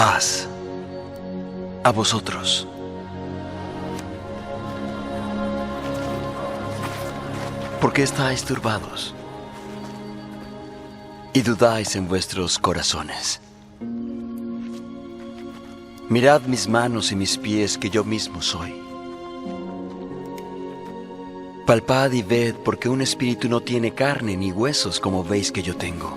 Paz a vosotros. ¿Por qué estáis turbados y dudáis en vuestros corazones? Mirad mis manos y mis pies, que yo mismo soy. Palpad y ved, porque un espíritu no tiene carne ni huesos como veis que yo tengo.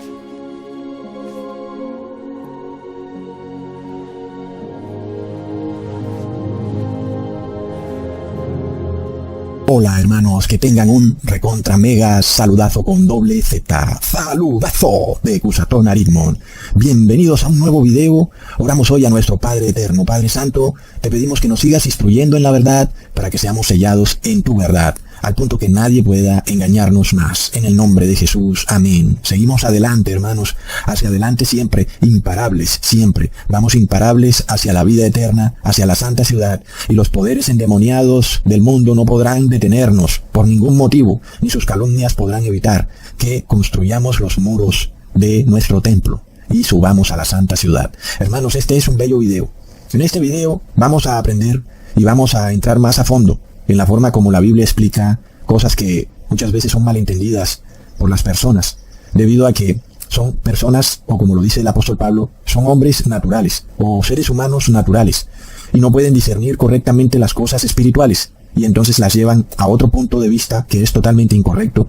Hola hermanos, que tengan un recontra mega saludazo con doble Z, saludazo de Cusatón Aritmon. Bienvenidos a un nuevo video. Oramos hoy a nuestro Padre Eterno, Padre Santo, te pedimos que nos sigas instruyendo en la verdad para que seamos sellados en tu verdad, al punto que nadie pueda engañarnos más. En el nombre de Jesús, amén. Seguimos adelante, hermanos, hacia adelante siempre, imparables, siempre. Vamos imparables hacia la vida eterna, hacia la santa ciudad, y los poderes endemoniados del mundo no podrán detenernos por ningún motivo, ni sus calumnias podrán evitar que construyamos los muros de nuestro templo y subamos a la santa ciudad. Hermanos, este es un bello video. En este video vamos a aprender y vamos a entrar más a fondo en la forma como la Biblia explica cosas que muchas veces son malentendidas por las personas, debido a que son personas, o como lo dice el apóstol Pablo, son hombres naturales, o seres humanos naturales, y no pueden discernir correctamente las cosas espirituales, y entonces las llevan a otro punto de vista que es totalmente incorrecto,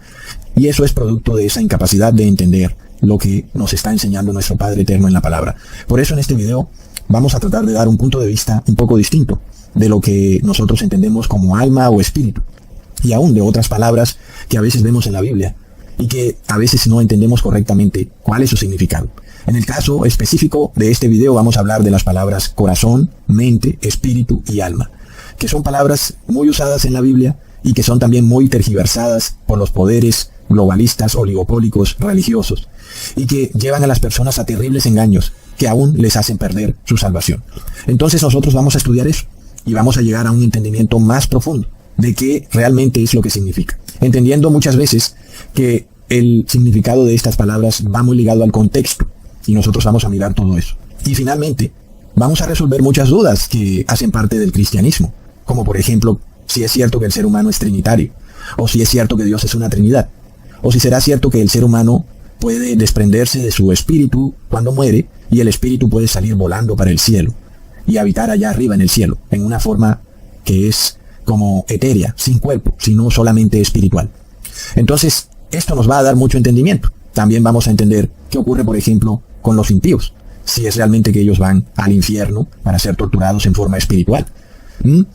y eso es producto de esa incapacidad de entender lo que nos está enseñando nuestro Padre Eterno en la palabra. Por eso en este video vamos a tratar de dar un punto de vista un poco distinto de lo que nosotros entendemos como alma o espíritu, y aún de otras palabras que a veces vemos en la Biblia y que a veces no entendemos correctamente cuál es su significado. En el caso específico de este video vamos a hablar de las palabras corazón, mente, espíritu y alma, que son palabras muy usadas en la Biblia y que son también muy tergiversadas por los poderes globalistas oligopólicos religiosos, y que llevan a las personas a terribles engaños que aún les hacen perder su salvación. Entonces nosotros vamos a estudiar eso y vamos a llegar a un entendimiento más profundo de qué realmente es lo que significa, entendiendo muchas veces que el significado de estas palabras va muy ligado al contexto, y nosotros vamos a mirar todo eso. Y finalmente vamos a resolver muchas dudas que hacen parte del cristianismo, como por ejemplo, si es cierto que el ser humano es trinitario, o si es cierto que Dios es una trinidad, o si será cierto que el ser humano puede desprenderse de su espíritu cuando muere y el espíritu puede salir volando para el cielo y habitar allá arriba en el cielo, en una forma que es como etérea, sin cuerpo, sino solamente espiritual. Entonces, esto nos va a dar mucho entendimiento. También vamos a entender qué ocurre, por ejemplo, con los impíos, si es realmente que ellos van al infierno para ser torturados en forma espiritual.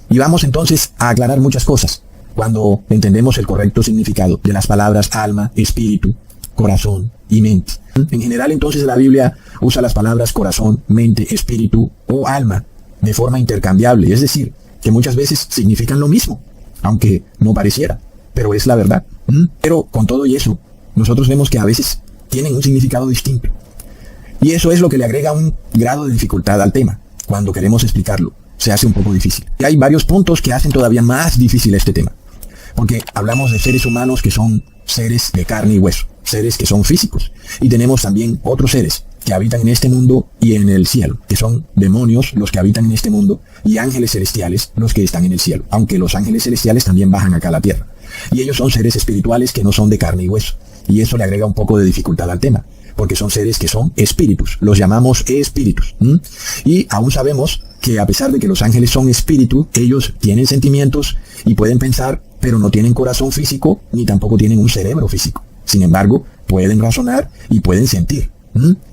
Y vamos entonces a aclarar muchas cosas cuando entendemos el correcto significado de las palabras alma, espíritu, corazón y mente. En general, entonces, la Biblia usa las palabras corazón, mente, espíritu o alma de forma intercambiable, es decir, que muchas veces significan lo mismo, aunque no pareciera, pero es la verdad. Pero con todo y eso, nosotros vemos que a veces tienen un significado distinto. Y eso es lo que le agrega un grado de dificultad al tema. Cuando queremos explicarlo, se hace un poco difícil. Y hay varios puntos que hacen todavía más difícil este tema. Porque hablamos de seres humanos que son seres de carne y hueso, seres que son físicos. Y tenemos también otros seres que habitan en este mundo y en el cielo, que son demonios los que habitan en este mundo y ángeles celestiales los que están en el cielo. Aunque los ángeles celestiales también bajan acá a la tierra. Y ellos son seres espirituales que no son de carne y hueso. Y eso le agrega un poco de dificultad al tema, porque son seres que son espíritus, los llamamos espíritus. Y aún sabemos que a pesar de que los ángeles son espíritu, ellos tienen sentimientos y pueden pensar, pero no tienen corazón físico ni tampoco tienen un cerebro físico. Sin embargo, pueden razonar y pueden sentir.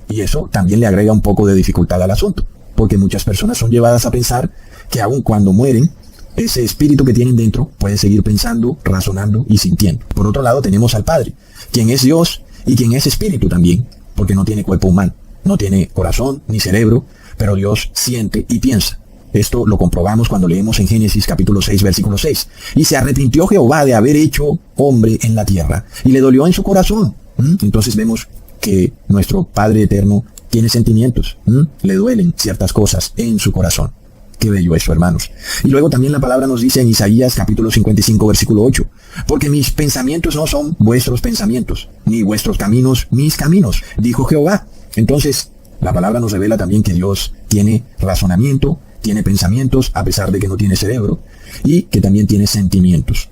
Y eso también le agrega un poco de dificultad al asunto, porque muchas personas son llevadas a pensar que aun cuando mueren, ese espíritu que tienen dentro puede seguir pensando, razonando y sintiendo. Por otro lado tenemos al Padre, quien es Dios y quien es espíritu también, porque no tiene cuerpo humano, no tiene corazón ni cerebro, pero Dios siente y piensa. Esto lo comprobamos cuando leemos en Génesis capítulo 6, versículo 6. Y se arrepintió Jehová de haber hecho hombre en la tierra, y le dolió en su corazón. Entonces vemos que nuestro Padre Eterno tiene sentimientos, le duelen ciertas cosas en su corazón. Qué bello eso, hermanos. Y luego también la palabra nos dice en Isaías capítulo 55, versículo 8, porque mis pensamientos no son vuestros pensamientos, ni vuestros caminos mis caminos, dijo Jehová. Entonces, La palabra nos revela también que Dios tiene razonamiento, tiene pensamientos, a pesar de que no tiene cerebro, y que también tiene sentimientos.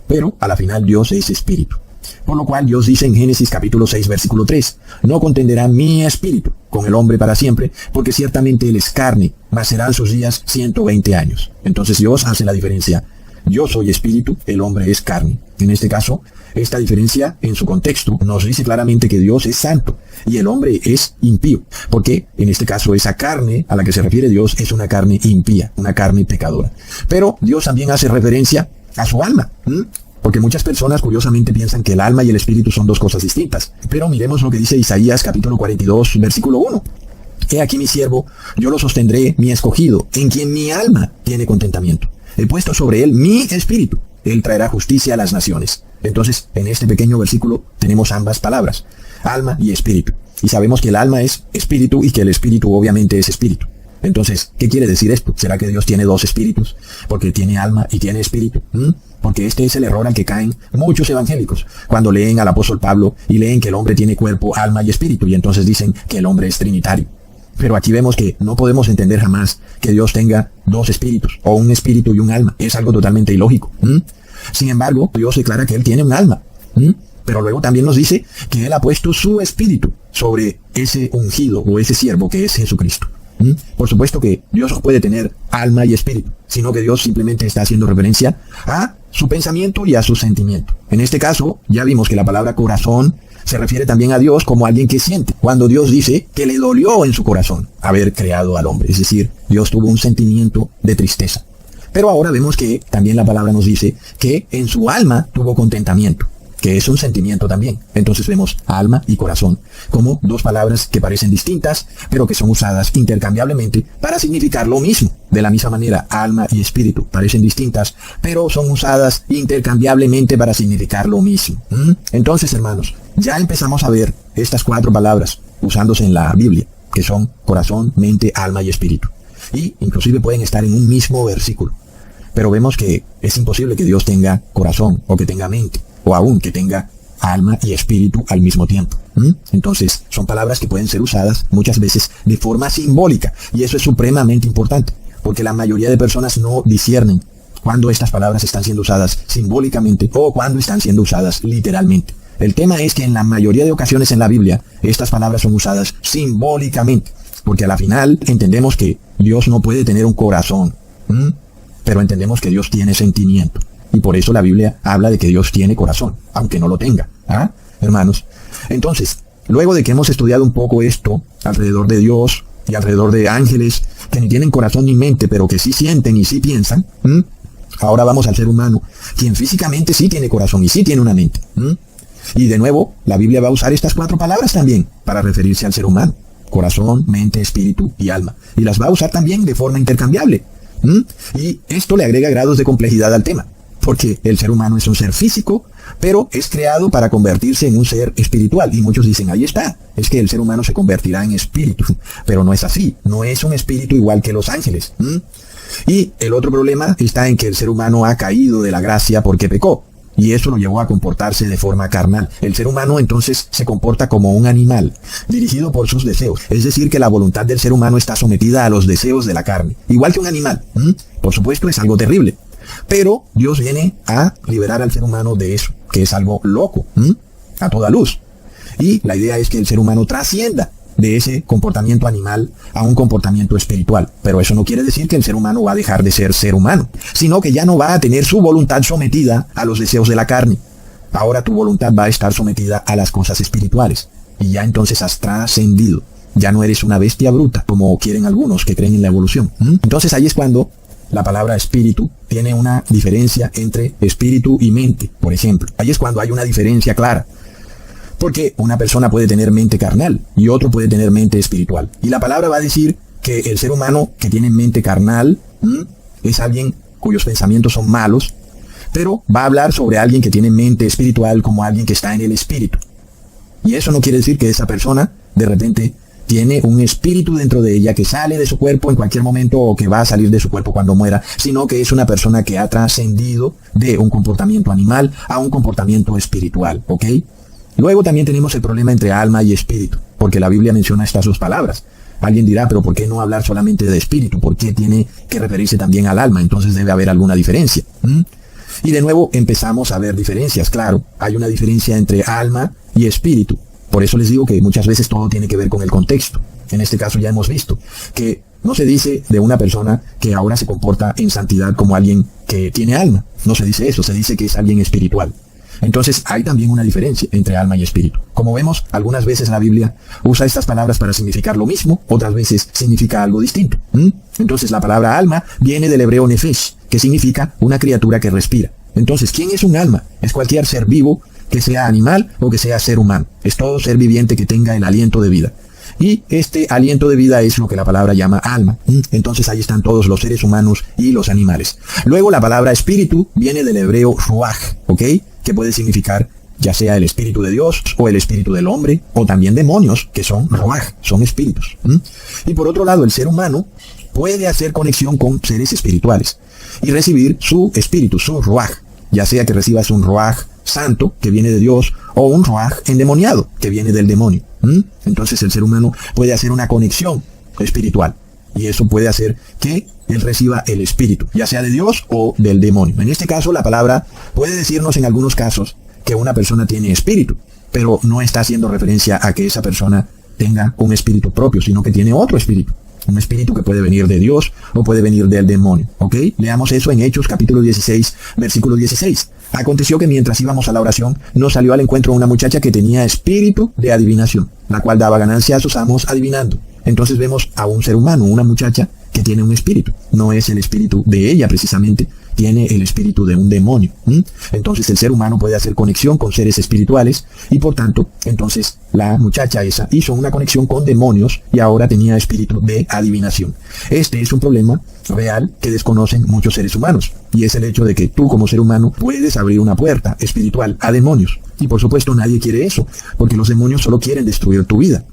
Pero a la final Dios es espíritu. Por lo cual Dios dice en Génesis capítulo 6, versículo 3, no contenderá mi espíritu con el hombre para siempre, porque ciertamente él es carne, mas serán sus días 120 años. Entonces Dios hace la diferencia. Yo soy espíritu, el hombre es carne. En este caso, esta diferencia en su contexto nos dice claramente que Dios es santo y el hombre es impío, porque en este caso esa carne a la que se refiere Dios es una carne impía, una carne pecadora. Pero Dios también hace referencia a su alma, porque muchas personas curiosamente piensan que el alma y el espíritu son dos cosas distintas. Pero miremos lo que dice Isaías capítulo 42, versículo 1. He aquí mi siervo, yo lo sostendré, mi escogido, en quien mi alma tiene contentamiento. He puesto sobre él mi espíritu. Él traerá justicia a las naciones. Entonces, en este pequeño versículo tenemos ambas palabras, alma y espíritu. Y sabemos que el alma es espíritu y que el espíritu obviamente es espíritu. Entonces, ¿qué quiere decir esto? ¿Será que Dios tiene dos espíritus? Porque tiene alma y tiene espíritu. Porque este es el error al que caen muchos evangélicos cuando leen al apóstol Pablo y leen que el hombre tiene cuerpo, alma y espíritu, y entonces dicen que el hombre es trinitario. Pero aquí vemos que no podemos entender jamás que Dios tenga dos espíritus, o un espíritu y un alma. Es algo totalmente ilógico. Sin embargo, Dios declara que Él tiene un alma. Pero luego también nos dice que Él ha puesto su espíritu sobre ese ungido o ese siervo que es Jesucristo. Por supuesto que Dios no puede tener alma y espíritu, sino que Dios simplemente está haciendo referencia a su pensamiento y a su sentimiento. En este caso, ya vimos que la palabra corazón se refiere también a Dios como alguien que siente. Cuando Dios dice que le dolió en su corazón haber creado al hombre, es decir, Dios tuvo un sentimiento de tristeza. Pero ahora vemos que también la palabra nos dice que en su alma tuvo contentamiento, que es un sentimiento también. Entonces vemos alma y corazón como dos palabras que parecen distintas, pero que son usadas intercambiablemente para significar lo mismo. De la misma manera, alma y espíritu parecen distintas, pero son usadas intercambiablemente para significar lo mismo. Entonces, hermanos, ya empezamos a ver estas cuatro palabras usándose en la Biblia, que son corazón, mente, alma y espíritu. Y inclusive pueden estar en un mismo versículo. Pero vemos que es imposible que Dios tenga corazón o que tenga mente, o aún que tenga alma y espíritu al mismo tiempo. Entonces, son palabras que pueden ser usadas muchas veces de forma simbólica, y eso es supremamente importante, porque la mayoría de personas no disciernen cuando estas palabras están siendo usadas simbólicamente o cuando están siendo usadas literalmente. El tema es que en la mayoría de ocasiones en la Biblia, estas palabras son usadas simbólicamente, porque a la final entendemos que Dios no puede tener un corazón, pero entendemos que Dios tiene sentimiento. Y por eso la Biblia habla de que Dios tiene corazón, aunque no lo tenga. Hermanos, entonces, luego de que hemos estudiado un poco esto alrededor de Dios y alrededor de ángeles que ni tienen corazón ni mente, pero que sí sienten y sí piensan, ahora vamos al ser humano, quien físicamente sí tiene corazón y sí tiene una mente. Y de nuevo, la Biblia va a usar estas cuatro palabras también para referirse al ser humano: corazón, mente, espíritu y alma. Y las va a usar también de forma intercambiable. Y esto le agrega grados de complejidad al tema, porque el ser humano es un ser físico, pero es creado para convertirse en un ser espiritual. Y muchos dicen, ahí está, es que el ser humano se convertirá en espíritu. Pero no es así, no es un espíritu igual que los ángeles. Y el otro problema está en que el ser humano ha caído de la gracia porque pecó. Y eso lo llevó a comportarse de forma carnal. El ser humano entonces se comporta como un animal, dirigido por sus deseos. Es decir, que la voluntad del ser humano está sometida a los deseos de la carne, igual que un animal. Por supuesto, es algo terrible. Pero Dios viene a liberar al ser humano de eso, que es algo loco, a toda luz. Y la idea es que el ser humano trascienda de ese comportamiento animal a un comportamiento espiritual. Pero eso no quiere decir que el ser humano va a dejar de ser humano, sino que ya no va a tener su voluntad sometida a los deseos de la carne. Ahora tu voluntad va a estar sometida a las cosas espirituales. Y ya entonces has trascendido. Ya no eres una bestia bruta, como quieren algunos que creen en la evolución. Entonces ahí es cuando la palabra espíritu tiene una diferencia entre espíritu y mente, por ejemplo. Ahí es cuando hay una diferencia clara. Porque una persona puede tener mente carnal y otro puede tener mente espiritual. Y la palabra va a decir que el ser humano que tiene mente carnal es alguien cuyos pensamientos son malos, pero va a hablar sobre alguien que tiene mente espiritual como alguien que está en el espíritu. Y eso no quiere decir que esa persona de repente tiene un espíritu dentro de ella que sale de su cuerpo en cualquier momento o que va a salir de su cuerpo cuando muera, sino que es una persona que ha trascendido de un comportamiento animal a un comportamiento espiritual, ¿ok? Luego también tenemos el problema entre alma y espíritu, porque la Biblia menciona estas dos palabras. Alguien dirá, pero ¿por qué no hablar solamente de espíritu? ¿Por qué tiene que referirse también al alma? Entonces debe haber alguna diferencia. Y de nuevo empezamos a ver diferencias. Claro, hay una diferencia entre alma y espíritu. Por eso les digo que muchas veces todo tiene que ver con el contexto. En este caso ya hemos visto que no se dice de una persona que ahora se comporta en santidad como alguien que tiene alma. No se dice eso, se dice que es alguien espiritual. Entonces hay también una diferencia entre alma y espíritu. Como vemos, algunas veces la Biblia usa estas palabras para significar lo mismo, otras veces significa algo distinto. Entonces la palabra alma viene del hebreo nefesh, que significa una criatura que respira. Entonces, ¿quién es un alma? Es cualquier ser vivo, que sea animal o que sea ser humano. Es todo ser viviente que tenga el aliento de vida. Y este aliento de vida es lo que la palabra llama alma. Entonces ahí están todos los seres humanos y los animales. Luego la palabra espíritu viene del hebreo ruach, ¿ok? Que puede significar ya sea el espíritu de Dios o el espíritu del hombre, o también demonios, que son ruach, son espíritus. Y por otro lado, el ser humano puede hacer conexión con seres espirituales y recibir su espíritu, su ruach, ya sea que recibas un ruach santo, que viene de Dios, o un ruach endemoniado, que viene del demonio. Entonces el ser humano puede hacer una conexión espiritual, y eso puede hacer que él reciba el espíritu, ya sea de Dios o del demonio. En este caso, la palabra puede decirnos en algunos casos que una persona tiene espíritu, pero no está haciendo referencia a que esa persona tenga un espíritu propio, sino que tiene otro espíritu. Un espíritu que puede venir de Dios o puede venir del demonio. ¿Ok? Leamos eso en Hechos capítulo 16, versículo 16. Aconteció que mientras íbamos a la oración, nos salió al encuentro una muchacha que tenía espíritu de adivinación, la cual daba ganancia a sus amos adivinando. Entonces vemos a un ser humano, una muchacha que tiene un espíritu. No es el espíritu de ella precisamente, tiene el espíritu de un demonio. Entonces el ser humano puede hacer conexión con seres espirituales y por tanto, entonces la muchacha esa hizo una conexión con demonios y ahora tenía espíritu de adivinación. Este es un problema real que desconocen muchos seres humanos, y es el hecho de que tú como ser humano puedes abrir una puerta espiritual a demonios. Y por supuesto nadie quiere eso, porque los demonios solo quieren destruir tu vida.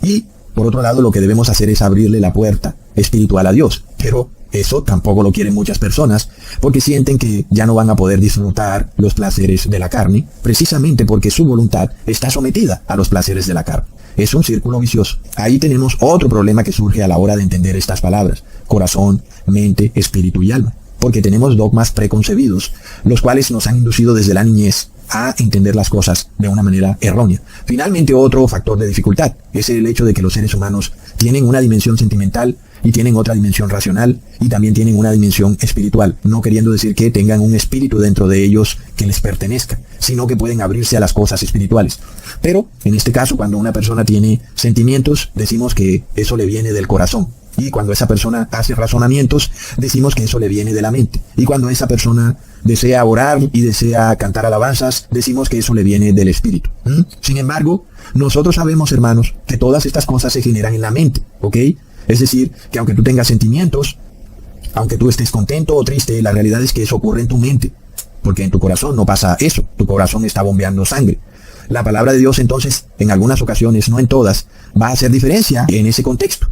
Y por otro lado, lo que debemos hacer es abrirle la puerta espiritual a Dios. Pero eso tampoco lo quieren muchas personas, porque sienten que ya no van a poder disfrutar los placeres de la carne, precisamente porque su voluntad está sometida a los placeres de la carne. Es un círculo vicioso. Ahí tenemos otro problema que surge a la hora de entender estas palabras: corazón, mente, espíritu y alma. Porque tenemos dogmas preconcebidos, los cuales nos han inducido desde la niñez a entender las cosas de una manera errónea. Finalmente, otro factor de dificultad es el hecho de que los seres humanos tienen una dimensión sentimental y tienen otra dimensión racional y también tienen una dimensión espiritual, no queriendo decir que tengan un espíritu dentro de ellos que les pertenezca, sino que pueden abrirse a las cosas espirituales. Pero, en este caso, cuando una persona tiene sentimientos, decimos que eso le viene del corazón. Y cuando esa persona hace razonamientos, decimos que eso le viene de la mente. Y cuando esa persona desea orar y desea cantar alabanzas, decimos que eso le viene del espíritu. Sin embargo, nosotros sabemos, hermanos, que todas estas cosas se generan en la mente, ¿ok? Es decir, que aunque tú tengas sentimientos, aunque tú estés contento o triste, la realidad es que eso ocurre en tu mente, porque en tu corazón no pasa eso, tu corazón está bombeando sangre. La palabra de Dios, entonces, en algunas ocasiones, no en todas, va a hacer diferencia en ese contexto.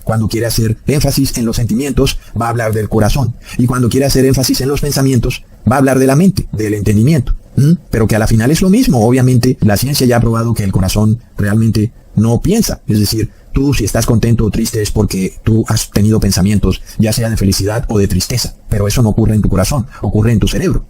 Cuando quiere hacer énfasis en los sentimientos, va a hablar del corazón. Y cuando quiere hacer énfasis en los pensamientos, va a hablar de la mente, del entendimiento. Pero que a la final es lo mismo. Obviamente, la ciencia ya ha probado que el corazón realmente no piensa. Es decir, tú si estás contento o triste es porque tú has tenido pensamientos, ya sea de felicidad o de tristeza. Pero eso no ocurre en tu corazón, ocurre en tu cerebro.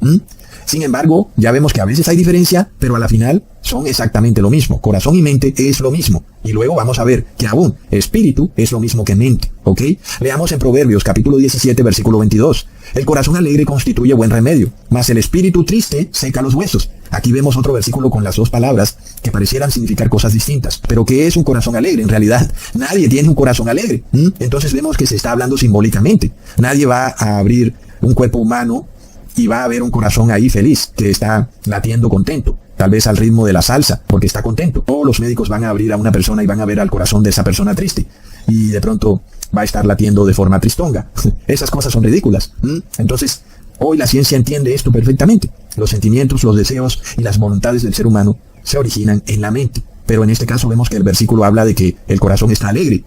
Sin embargo, ya vemos que a veces hay diferencia, pero a la final son exactamente lo mismo. Corazón y mente es lo mismo. Y luego vamos a ver que aún espíritu es lo mismo que mente, ¿ok? Leamos en Proverbios capítulo 17, versículo 22. El corazón alegre constituye buen remedio, mas el espíritu triste seca los huesos. Aquí vemos otro versículo con las dos palabras que parecieran significar cosas distintas. Pero ¿qué es un corazón alegre? En realidad, nadie tiene un corazón alegre. Entonces vemos que se está hablando simbólicamente. Nadie va a abrir un cuerpo humano y va a haber un corazón ahí feliz, que está latiendo contento, tal vez al ritmo de la salsa, porque está contento. O los médicos van a abrir a una persona y van a ver al corazón de esa persona triste, y de pronto va a estar latiendo de forma tristonga. Esas cosas son ridículas. Entonces, hoy la ciencia entiende esto perfectamente. Los sentimientos, los deseos y las voluntades del ser humano se originan en la mente. Pero en este caso vemos que el versículo habla de que el corazón está alegre.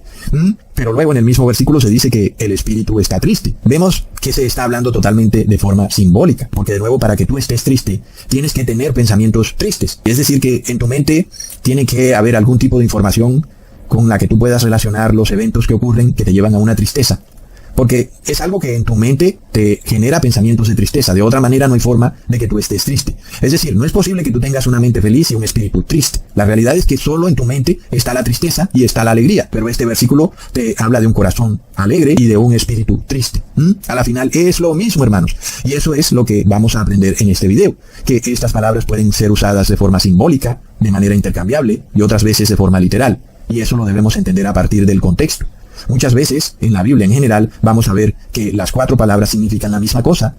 Pero luego en el mismo versículo se dice que el espíritu está triste. Vemos que se está hablando totalmente de forma simbólica. Porque de nuevo, para que tú estés triste, tienes que tener pensamientos tristes. Es decir, que en tu mente tiene que haber algún tipo de información con la que tú puedas relacionar los eventos que ocurren que te llevan a una tristeza. Porque es algo que en tu mente te genera pensamientos de tristeza. De otra manera no hay forma de que tú estés triste. Es decir, no es posible que tú tengas una mente feliz y un espíritu triste. La realidad es que solo en tu mente está la tristeza y está la alegría. Pero este versículo te habla de un corazón alegre y de un espíritu triste. A la final es lo mismo, hermanos. Y eso es lo que vamos a aprender en este video. Que estas palabras pueden ser usadas de forma simbólica, de manera intercambiable y otras veces de forma literal. Y eso lo debemos entender a partir del contexto. Muchas veces, en la Biblia en general, vamos a ver que las 4 palabras significan la misma cosa.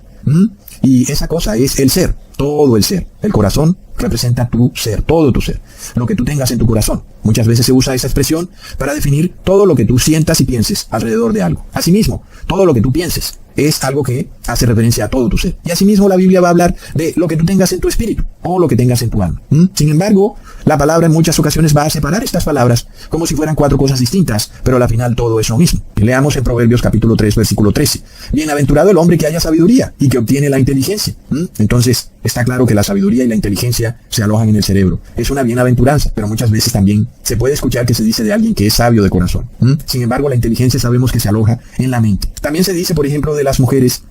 Y esa cosa es el ser, todo el ser. El corazón representa tu ser, todo tu ser. Lo que tú tengas en tu corazón. Muchas veces se usa esa expresión para definir todo lo que tú sientas y pienses alrededor de algo. Asimismo, todo lo que tú pienses es algo que hace referencia a todo tu ser. Y asimismo la Biblia va a hablar de lo que tú tengas en tu espíritu o lo que tengas en tu alma. Sin embargo, la palabra en muchas ocasiones va a separar estas palabras como si fueran 4 cosas distintas, pero al final todo es lo mismo. Leamos en Proverbios capítulo 3, versículo 13. Bienaventurado el hombre que haya sabiduría y que obtiene la inteligencia. Entonces, está claro que la sabiduría y la inteligencia se alojan en el cerebro. Es una bienaventuranza, pero muchas veces también se puede escuchar que se dice de alguien que es sabio de corazón. Sin embargo, la inteligencia sabemos que se aloja en la mente. También se dice, por ejemplo, de las mujeres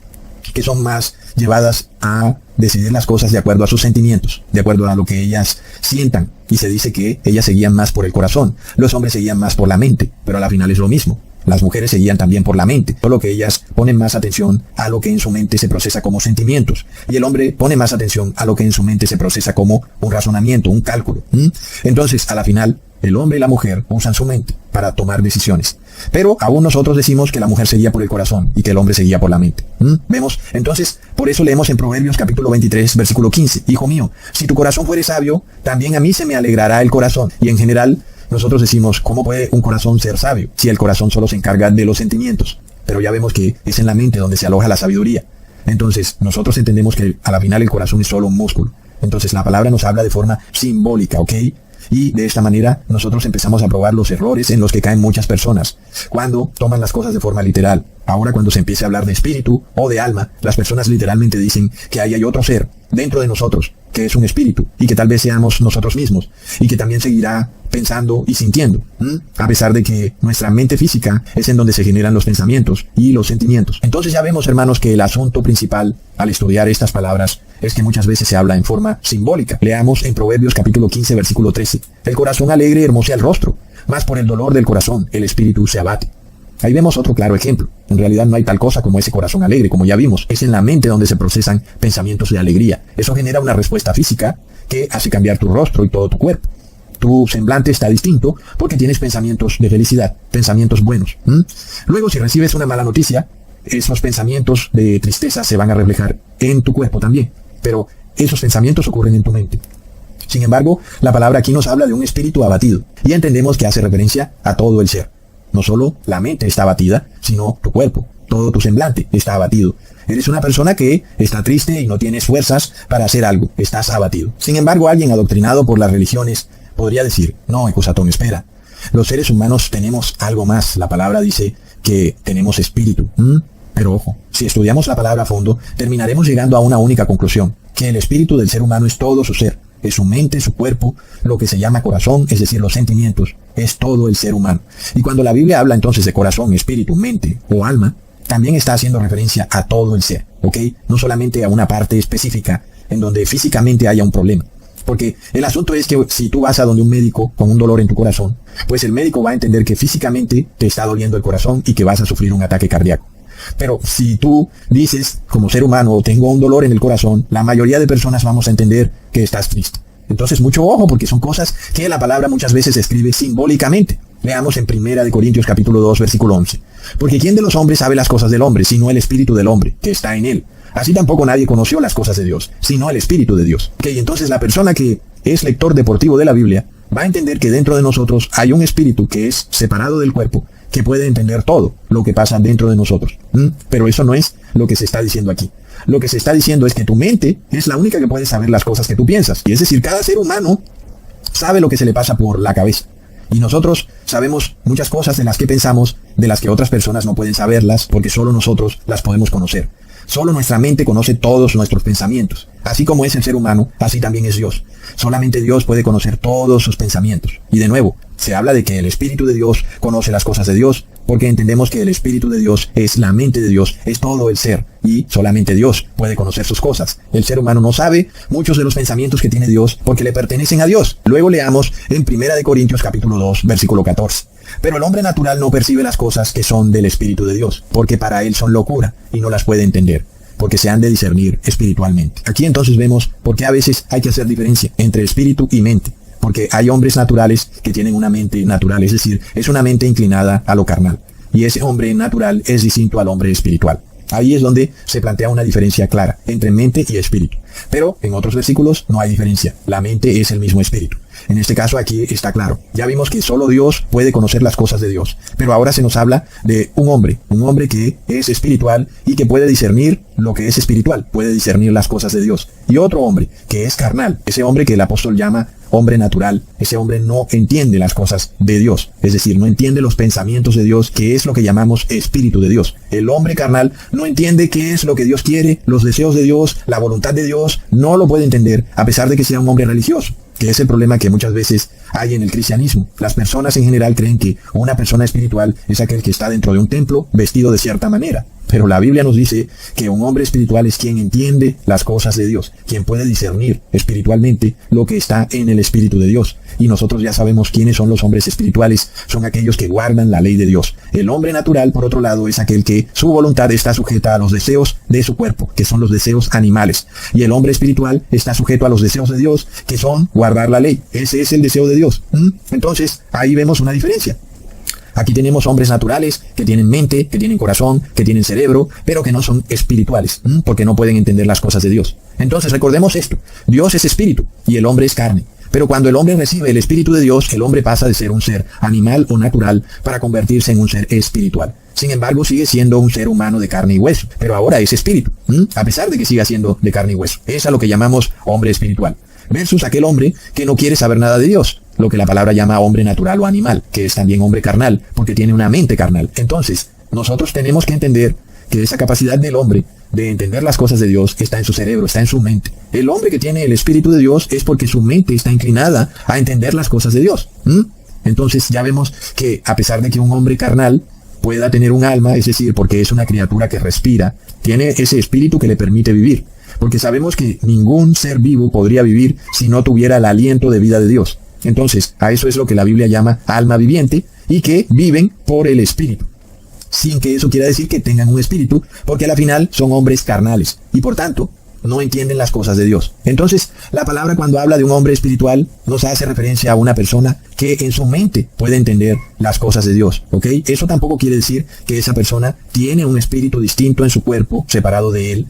que son más llevadas a decidir las cosas de acuerdo a sus sentimientos, de acuerdo a lo que ellas sientan. Y se dice que ellas se guían más por el corazón, los hombres se guían más por la mente, pero a la final es lo mismo. Las mujeres se guían también por la mente, solo que ellas ponen más atención a lo que en su mente se procesa como sentimientos, y el hombre pone más atención a lo que en su mente se procesa como un razonamiento, un cálculo. Entonces, a la final, el hombre y la mujer usan su mente para tomar decisiones. Pero aún nosotros decimos que la mujer se guía por el corazón y que el hombre se guía por la mente. ¿Vemos? Entonces, por eso leemos en Proverbios capítulo 23, versículo 15. Hijo mío, si tu corazón fuere sabio, también a mí se me alegrará el corazón. Y en general, nosotros decimos, ¿cómo puede un corazón ser sabio si el corazón solo se encarga de los sentimientos? Pero ya vemos que es en la mente donde se aloja la sabiduría. Entonces, nosotros entendemos que a la final el corazón es solo un músculo. Entonces, la palabra nos habla de forma simbólica, ¿ok? Y de esta manera nosotros empezamos a probar los errores en los que caen muchas personas cuando toman las cosas de forma literal. Ahora cuando se empiece a hablar de espíritu o de alma, las personas literalmente dicen que ahí hay otro ser dentro de nosotros, que es un espíritu, y que tal vez seamos nosotros mismos, y que también seguirá pensando y sintiendo, a pesar de que nuestra mente física es en donde se generan los pensamientos y los sentimientos. Entonces ya vemos, hermanos, que el asunto principal al estudiar estas palabras es que muchas veces se habla en forma simbólica. Leamos en Proverbios capítulo 15, versículo 13. El corazón alegre hermosea el rostro, mas por el dolor del corazón el espíritu se abate. Ahí vemos otro claro ejemplo. En realidad no hay tal cosa como ese corazón alegre, como ya vimos. Es en la mente donde se procesan pensamientos de alegría. Eso genera una respuesta física que hace cambiar tu rostro y todo tu cuerpo. Tu semblante está distinto porque tienes pensamientos de felicidad, pensamientos buenos. Luego, si recibes una mala noticia, esos pensamientos de tristeza se van a reflejar en tu cuerpo también. Pero esos pensamientos ocurren en tu mente. Sin embargo, la palabra aquí nos habla de un espíritu abatido. Y entendemos que hace referencia a todo el ser. No solo la mente está abatida, sino tu cuerpo, todo tu semblante está abatido. Eres una persona que está triste y no tienes fuerzas para hacer algo, estás abatido. Sin embargo, alguien adoctrinado por las religiones podría decir, no, Ecusatón, espera. Los seres humanos tenemos algo más. La palabra dice que tenemos espíritu. Pero ojo, si estudiamos la palabra a fondo, terminaremos llegando a una única conclusión, que el espíritu del ser humano es todo su ser. Es su mente, su cuerpo, lo que se llama corazón, es decir, los sentimientos, es todo el ser humano. Y cuando la Biblia habla entonces de corazón, espíritu, mente o alma, también está haciendo referencia a todo el ser, ¿ok? No solamente a una parte específica en donde físicamente haya un problema. Porque el asunto es que si tú vas a donde un médico con un dolor en tu corazón, pues el médico va a entender que físicamente te está doliendo el corazón y que vas a sufrir un ataque cardíaco. Pero si tú dices, como ser humano, tengo un dolor en el corazón, la mayoría de personas vamos a entender que estás triste. Entonces, mucho ojo, porque son cosas que la palabra muchas veces escribe simbólicamente. Leamos en 1 Corintios capítulo 2, versículo 11. Porque ¿quién de los hombres sabe las cosas del hombre, sino el espíritu del hombre, que está en él? Así tampoco nadie conoció las cosas de Dios, sino el espíritu de Dios. Y entonces la persona que es lector deportivo de la Biblia va a entender que dentro de nosotros hay un espíritu que es separado del cuerpo, que puede entender todo lo que pasa dentro de nosotros. Pero eso no es lo que se está diciendo aquí. Lo que se está diciendo es que tu mente es la única que puede saber las cosas que tú piensas. Y es decir, cada ser humano sabe lo que se le pasa por la cabeza. Y nosotros sabemos muchas cosas de las que pensamos, de las que otras personas no pueden saberlas, porque solo nosotros las podemos conocer. Solo nuestra mente conoce todos nuestros pensamientos. Así como es el ser humano, así también es Dios. Solamente Dios puede conocer todos sus pensamientos. Y de nuevo, se habla de que el Espíritu de Dios conoce las cosas de Dios, porque entendemos que el Espíritu de Dios es la mente de Dios, es todo el ser, y solamente Dios puede conocer sus cosas. El ser humano no sabe muchos de los pensamientos que tiene Dios porque le pertenecen a Dios. Luego leamos en 1 Corintios capítulo 2, versículo 14. Pero el hombre natural no percibe las cosas que son del Espíritu de Dios, porque para él son locura y no las puede entender, porque se han de discernir espiritualmente. Aquí entonces vemos por qué a veces hay que hacer diferencia entre espíritu y mente. Porque hay hombres naturales que tienen una mente natural, es decir, es una mente inclinada a lo carnal. Y ese hombre natural es distinto al hombre espiritual. Ahí es donde se plantea una diferencia clara entre mente y espíritu. Pero en otros versículos no hay diferencia. La mente es el mismo espíritu. En este caso aquí está claro. Ya vimos que solo Dios puede conocer las cosas de Dios. Pero ahora se nos habla de un hombre que es espiritual y que puede discernir lo que es espiritual, puede discernir las cosas de Dios. Y otro hombre que es carnal, ese hombre que el apóstol llama hombre natural, ese hombre no entiende las cosas de Dios, es decir, no entiende los pensamientos de Dios, que es lo que llamamos espíritu de Dios. El hombre carnal no entiende qué es lo que Dios quiere, los deseos de Dios, la voluntad de Dios, no lo puede entender, a pesar de que sea un hombre religioso, que es el problema que muchas veces hay en el cristianismo. Las personas en general creen que una persona espiritual es aquel que está dentro de un templo vestido de cierta manera. Pero la Biblia nos dice que un hombre espiritual es quien entiende las cosas de Dios, quien puede discernir espiritualmente lo que está en el Espíritu de Dios. Y nosotros ya sabemos quiénes son los hombres espirituales, son aquellos que guardan la ley de Dios. El hombre natural, por otro lado, es aquel que su voluntad está sujeta a los deseos de su cuerpo, que son los deseos animales. Y el hombre espiritual está sujeto a los deseos de Dios, que son guardar la ley. Ese es el deseo de Dios. Entonces, ahí vemos una diferencia. Aquí tenemos hombres naturales que tienen mente, que tienen corazón, que tienen cerebro, pero que no son espirituales, porque no pueden entender las cosas de Dios. Entonces recordemos esto, Dios es espíritu y el hombre es carne. Pero cuando el hombre recibe el Espíritu de Dios, el hombre pasa de ser un ser animal o natural para convertirse en un ser espiritual. Sin embargo, sigue siendo un ser humano de carne y hueso, pero ahora es espíritu, a pesar de que siga siendo de carne y hueso. Es a lo que llamamos hombre espiritual. Versus aquel hombre que no quiere saber nada de Dios, lo que la palabra llama hombre natural o animal, que es también hombre carnal, porque tiene una mente carnal. Entonces, nosotros tenemos que entender que esa capacidad del hombre de entender las cosas de Dios está en su cerebro, está en su mente. El hombre que tiene el Espíritu de Dios es porque su mente está inclinada a entender las cosas de Dios. Entonces ya vemos que a pesar de que un hombre carnal pueda tener un alma, es decir, porque es una criatura que respira, tiene ese espíritu que le permite vivir. Porque sabemos que ningún ser vivo podría vivir si no tuviera el aliento de vida de Dios. Entonces, a eso es lo que la Biblia llama alma viviente y que viven por el Espíritu. Sin que eso quiera decir que tengan un espíritu, porque a la final son hombres carnales y por tanto no entienden las cosas de Dios. Entonces, la palabra cuando habla de un hombre espiritual nos hace referencia a una persona que en su mente puede entender las cosas de Dios, ¿ok? Eso tampoco quiere decir que esa persona tiene un espíritu distinto en su cuerpo, separado de él,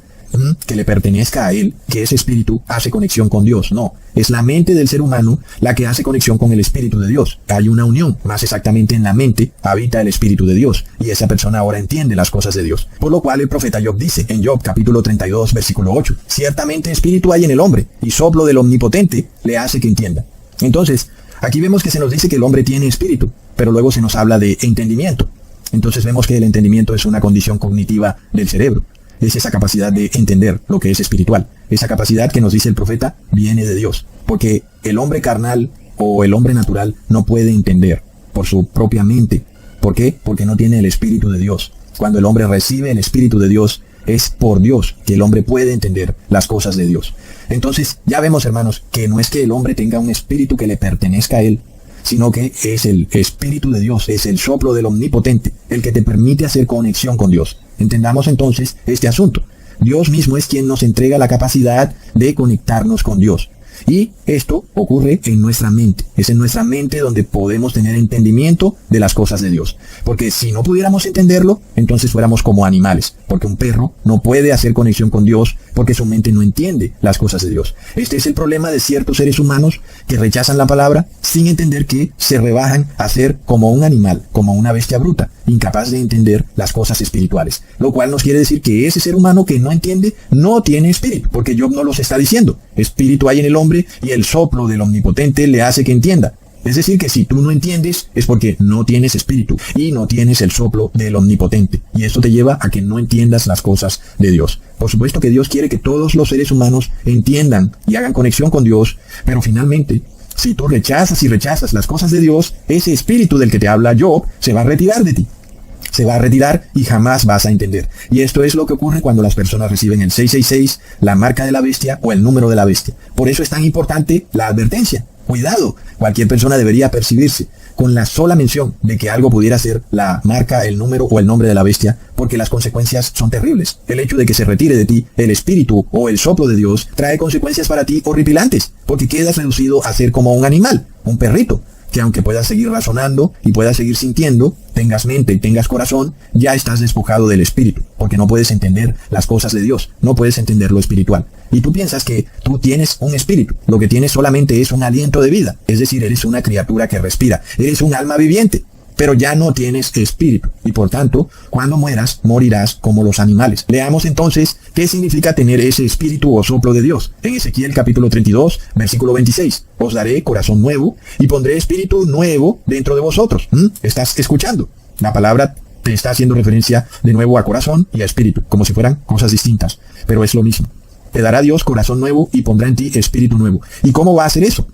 que le pertenezca a él, que ese espíritu hace conexión con Dios. No, es la mente del ser humano la que hace conexión con el Espíritu de Dios. Hay una unión, más exactamente en la mente habita el Espíritu de Dios, y esa persona ahora entiende las cosas de Dios. Por lo cual el profeta Job dice, en Job capítulo 32, versículo 8, ciertamente espíritu hay en el hombre, y soplo del Omnipotente le hace que entienda. Entonces, aquí vemos que se nos dice que el hombre tiene espíritu, pero luego se nos habla de entendimiento. Entonces vemos que el entendimiento es una condición cognitiva del cerebro. Es esa capacidad de entender lo que es espiritual. Esa capacidad que nos dice el profeta viene de Dios. Porque el hombre carnal o el hombre natural no puede entender por su propia mente. ¿Por qué? Porque no tiene el Espíritu de Dios. Cuando el hombre recibe el Espíritu de Dios, es por Dios que el hombre puede entender las cosas de Dios. Entonces, ya vemos, hermanos, que no es que el hombre tenga un espíritu que le pertenezca a él, sino que es el Espíritu de Dios, es el soplo del Omnipotente, el que te permite hacer conexión con Dios. Entendamos entonces este asunto. Dios mismo es quien nos entrega la capacidad de conectarnos con Dios. Y esto ocurre en nuestra mente. Es en nuestra mente donde podemos tener entendimiento de las cosas de Dios. Porque si no pudiéramos entenderlo, entonces fuéramos como animales. Porque un perro no puede hacer conexión con Dios porque su mente no entiende las cosas de Dios. Este es el problema de ciertos seres humanos que rechazan la palabra sin entender que se rebajan a ser como un animal, como una bestia bruta, incapaz de entender las cosas espirituales. Lo cual nos quiere decir que ese ser humano que no entiende no tiene espíritu. Porque Job no los está diciendo. Espíritu hay en el hombre hombre y el soplo del Omnipotente le hace que entienda. Es decir, que si tú no entiendes es porque no tienes espíritu y no tienes el soplo del Omnipotente. Y esto te lleva a que no entiendas las cosas de Dios. Por supuesto que Dios quiere que todos los seres humanos entiendan y hagan conexión con Dios, pero finalmente, si tú rechazas las cosas de Dios, ese espíritu del que te habla Job se va a retirar de ti. Se va a retirar y jamás vas a entender. Y esto es lo que ocurre cuando las personas reciben el 666, la marca de la bestia o el número de la bestia. Por eso es tan importante la advertencia. Cuidado, cualquier persona debería percibirse con la sola mención de que algo pudiera ser la marca, el número o el nombre de la bestia, porque las consecuencias son terribles. El hecho de que se retire de ti el espíritu o el soplo de Dios trae consecuencias para ti horripilantes, porque quedas reducido a ser como un animal, un perrito, que aunque puedas seguir razonando y puedas seguir sintiendo, tengas mente y tengas corazón, ya estás despojado del espíritu, porque no puedes entender las cosas de Dios, no puedes entender lo espiritual. Y tú piensas que tú tienes un espíritu, lo que tienes solamente es un aliento de vida, es decir, eres una criatura que respira, eres un alma viviente, pero ya no tienes espíritu, y por tanto, cuando mueras, morirás como los animales. Leamos entonces qué significa tener ese espíritu o soplo de Dios. En Ezequiel capítulo 32, versículo 26, os daré corazón nuevo y pondré espíritu nuevo dentro de vosotros. ¿Estás escuchando? La palabra te está haciendo referencia de nuevo a corazón y a espíritu, como si fueran cosas distintas, pero es lo mismo. Te dará Dios corazón nuevo y pondrá en ti espíritu nuevo. ¿Y cómo va a hacer eso?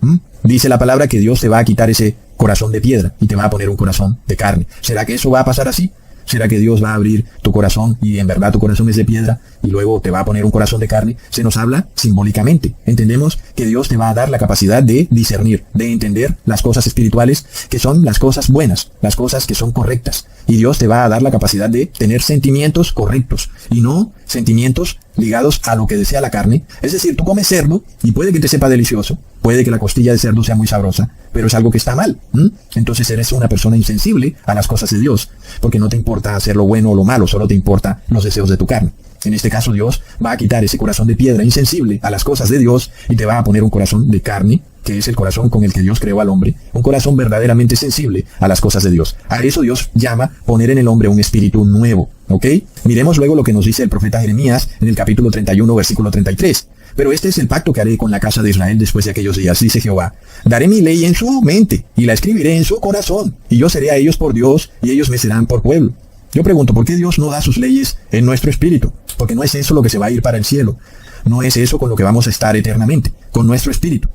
Dice la palabra que Dios te va a quitar ese corazón de piedra y te va a poner un corazón de carne. ¿Será que eso va a pasar así? ¿Será que Dios va a abrir tu corazón y en verdad tu corazón es de piedra y luego te va a poner un corazón de carne? Se nos habla simbólicamente. Entendemos que Dios te va a dar la capacidad de discernir, de entender las cosas espirituales, que son las cosas buenas, las cosas que son correctas. Y Dios te va a dar la capacidad de tener sentimientos correctos y no sentimientos ligados a lo que desea la carne. Es decir, tú comes cerdo y puede que te sepa delicioso, puede que la costilla de cerdo sea muy sabrosa, pero es algo que está mal. Entonces eres una persona insensible a las cosas de Dios, porque no te importa hacer lo bueno o lo malo, solo te importa los deseos de tu carne. En este caso Dios va a quitar ese corazón de piedra insensible a las cosas de Dios y te va a poner un corazón de carne, que es el corazón con el que Dios creó al hombre, un corazón verdaderamente sensible a las cosas de Dios. A eso Dios llama poner en el hombre un espíritu nuevo, ¿ok? Miremos luego lo que nos dice el profeta Jeremías en el capítulo 31, versículo 33. Pero este es el pacto que haré con la casa de Israel después de aquellos días, dice Jehová. Daré mi ley en su mente y la escribiré en su corazón, y yo seré a ellos por Dios y ellos me serán por pueblo. Yo pregunto, ¿por qué Dios no da sus leyes en nuestro espíritu? Porque no es eso lo que se va a ir para el cielo. No es eso con lo que vamos a estar eternamente, con nuestro espíritu.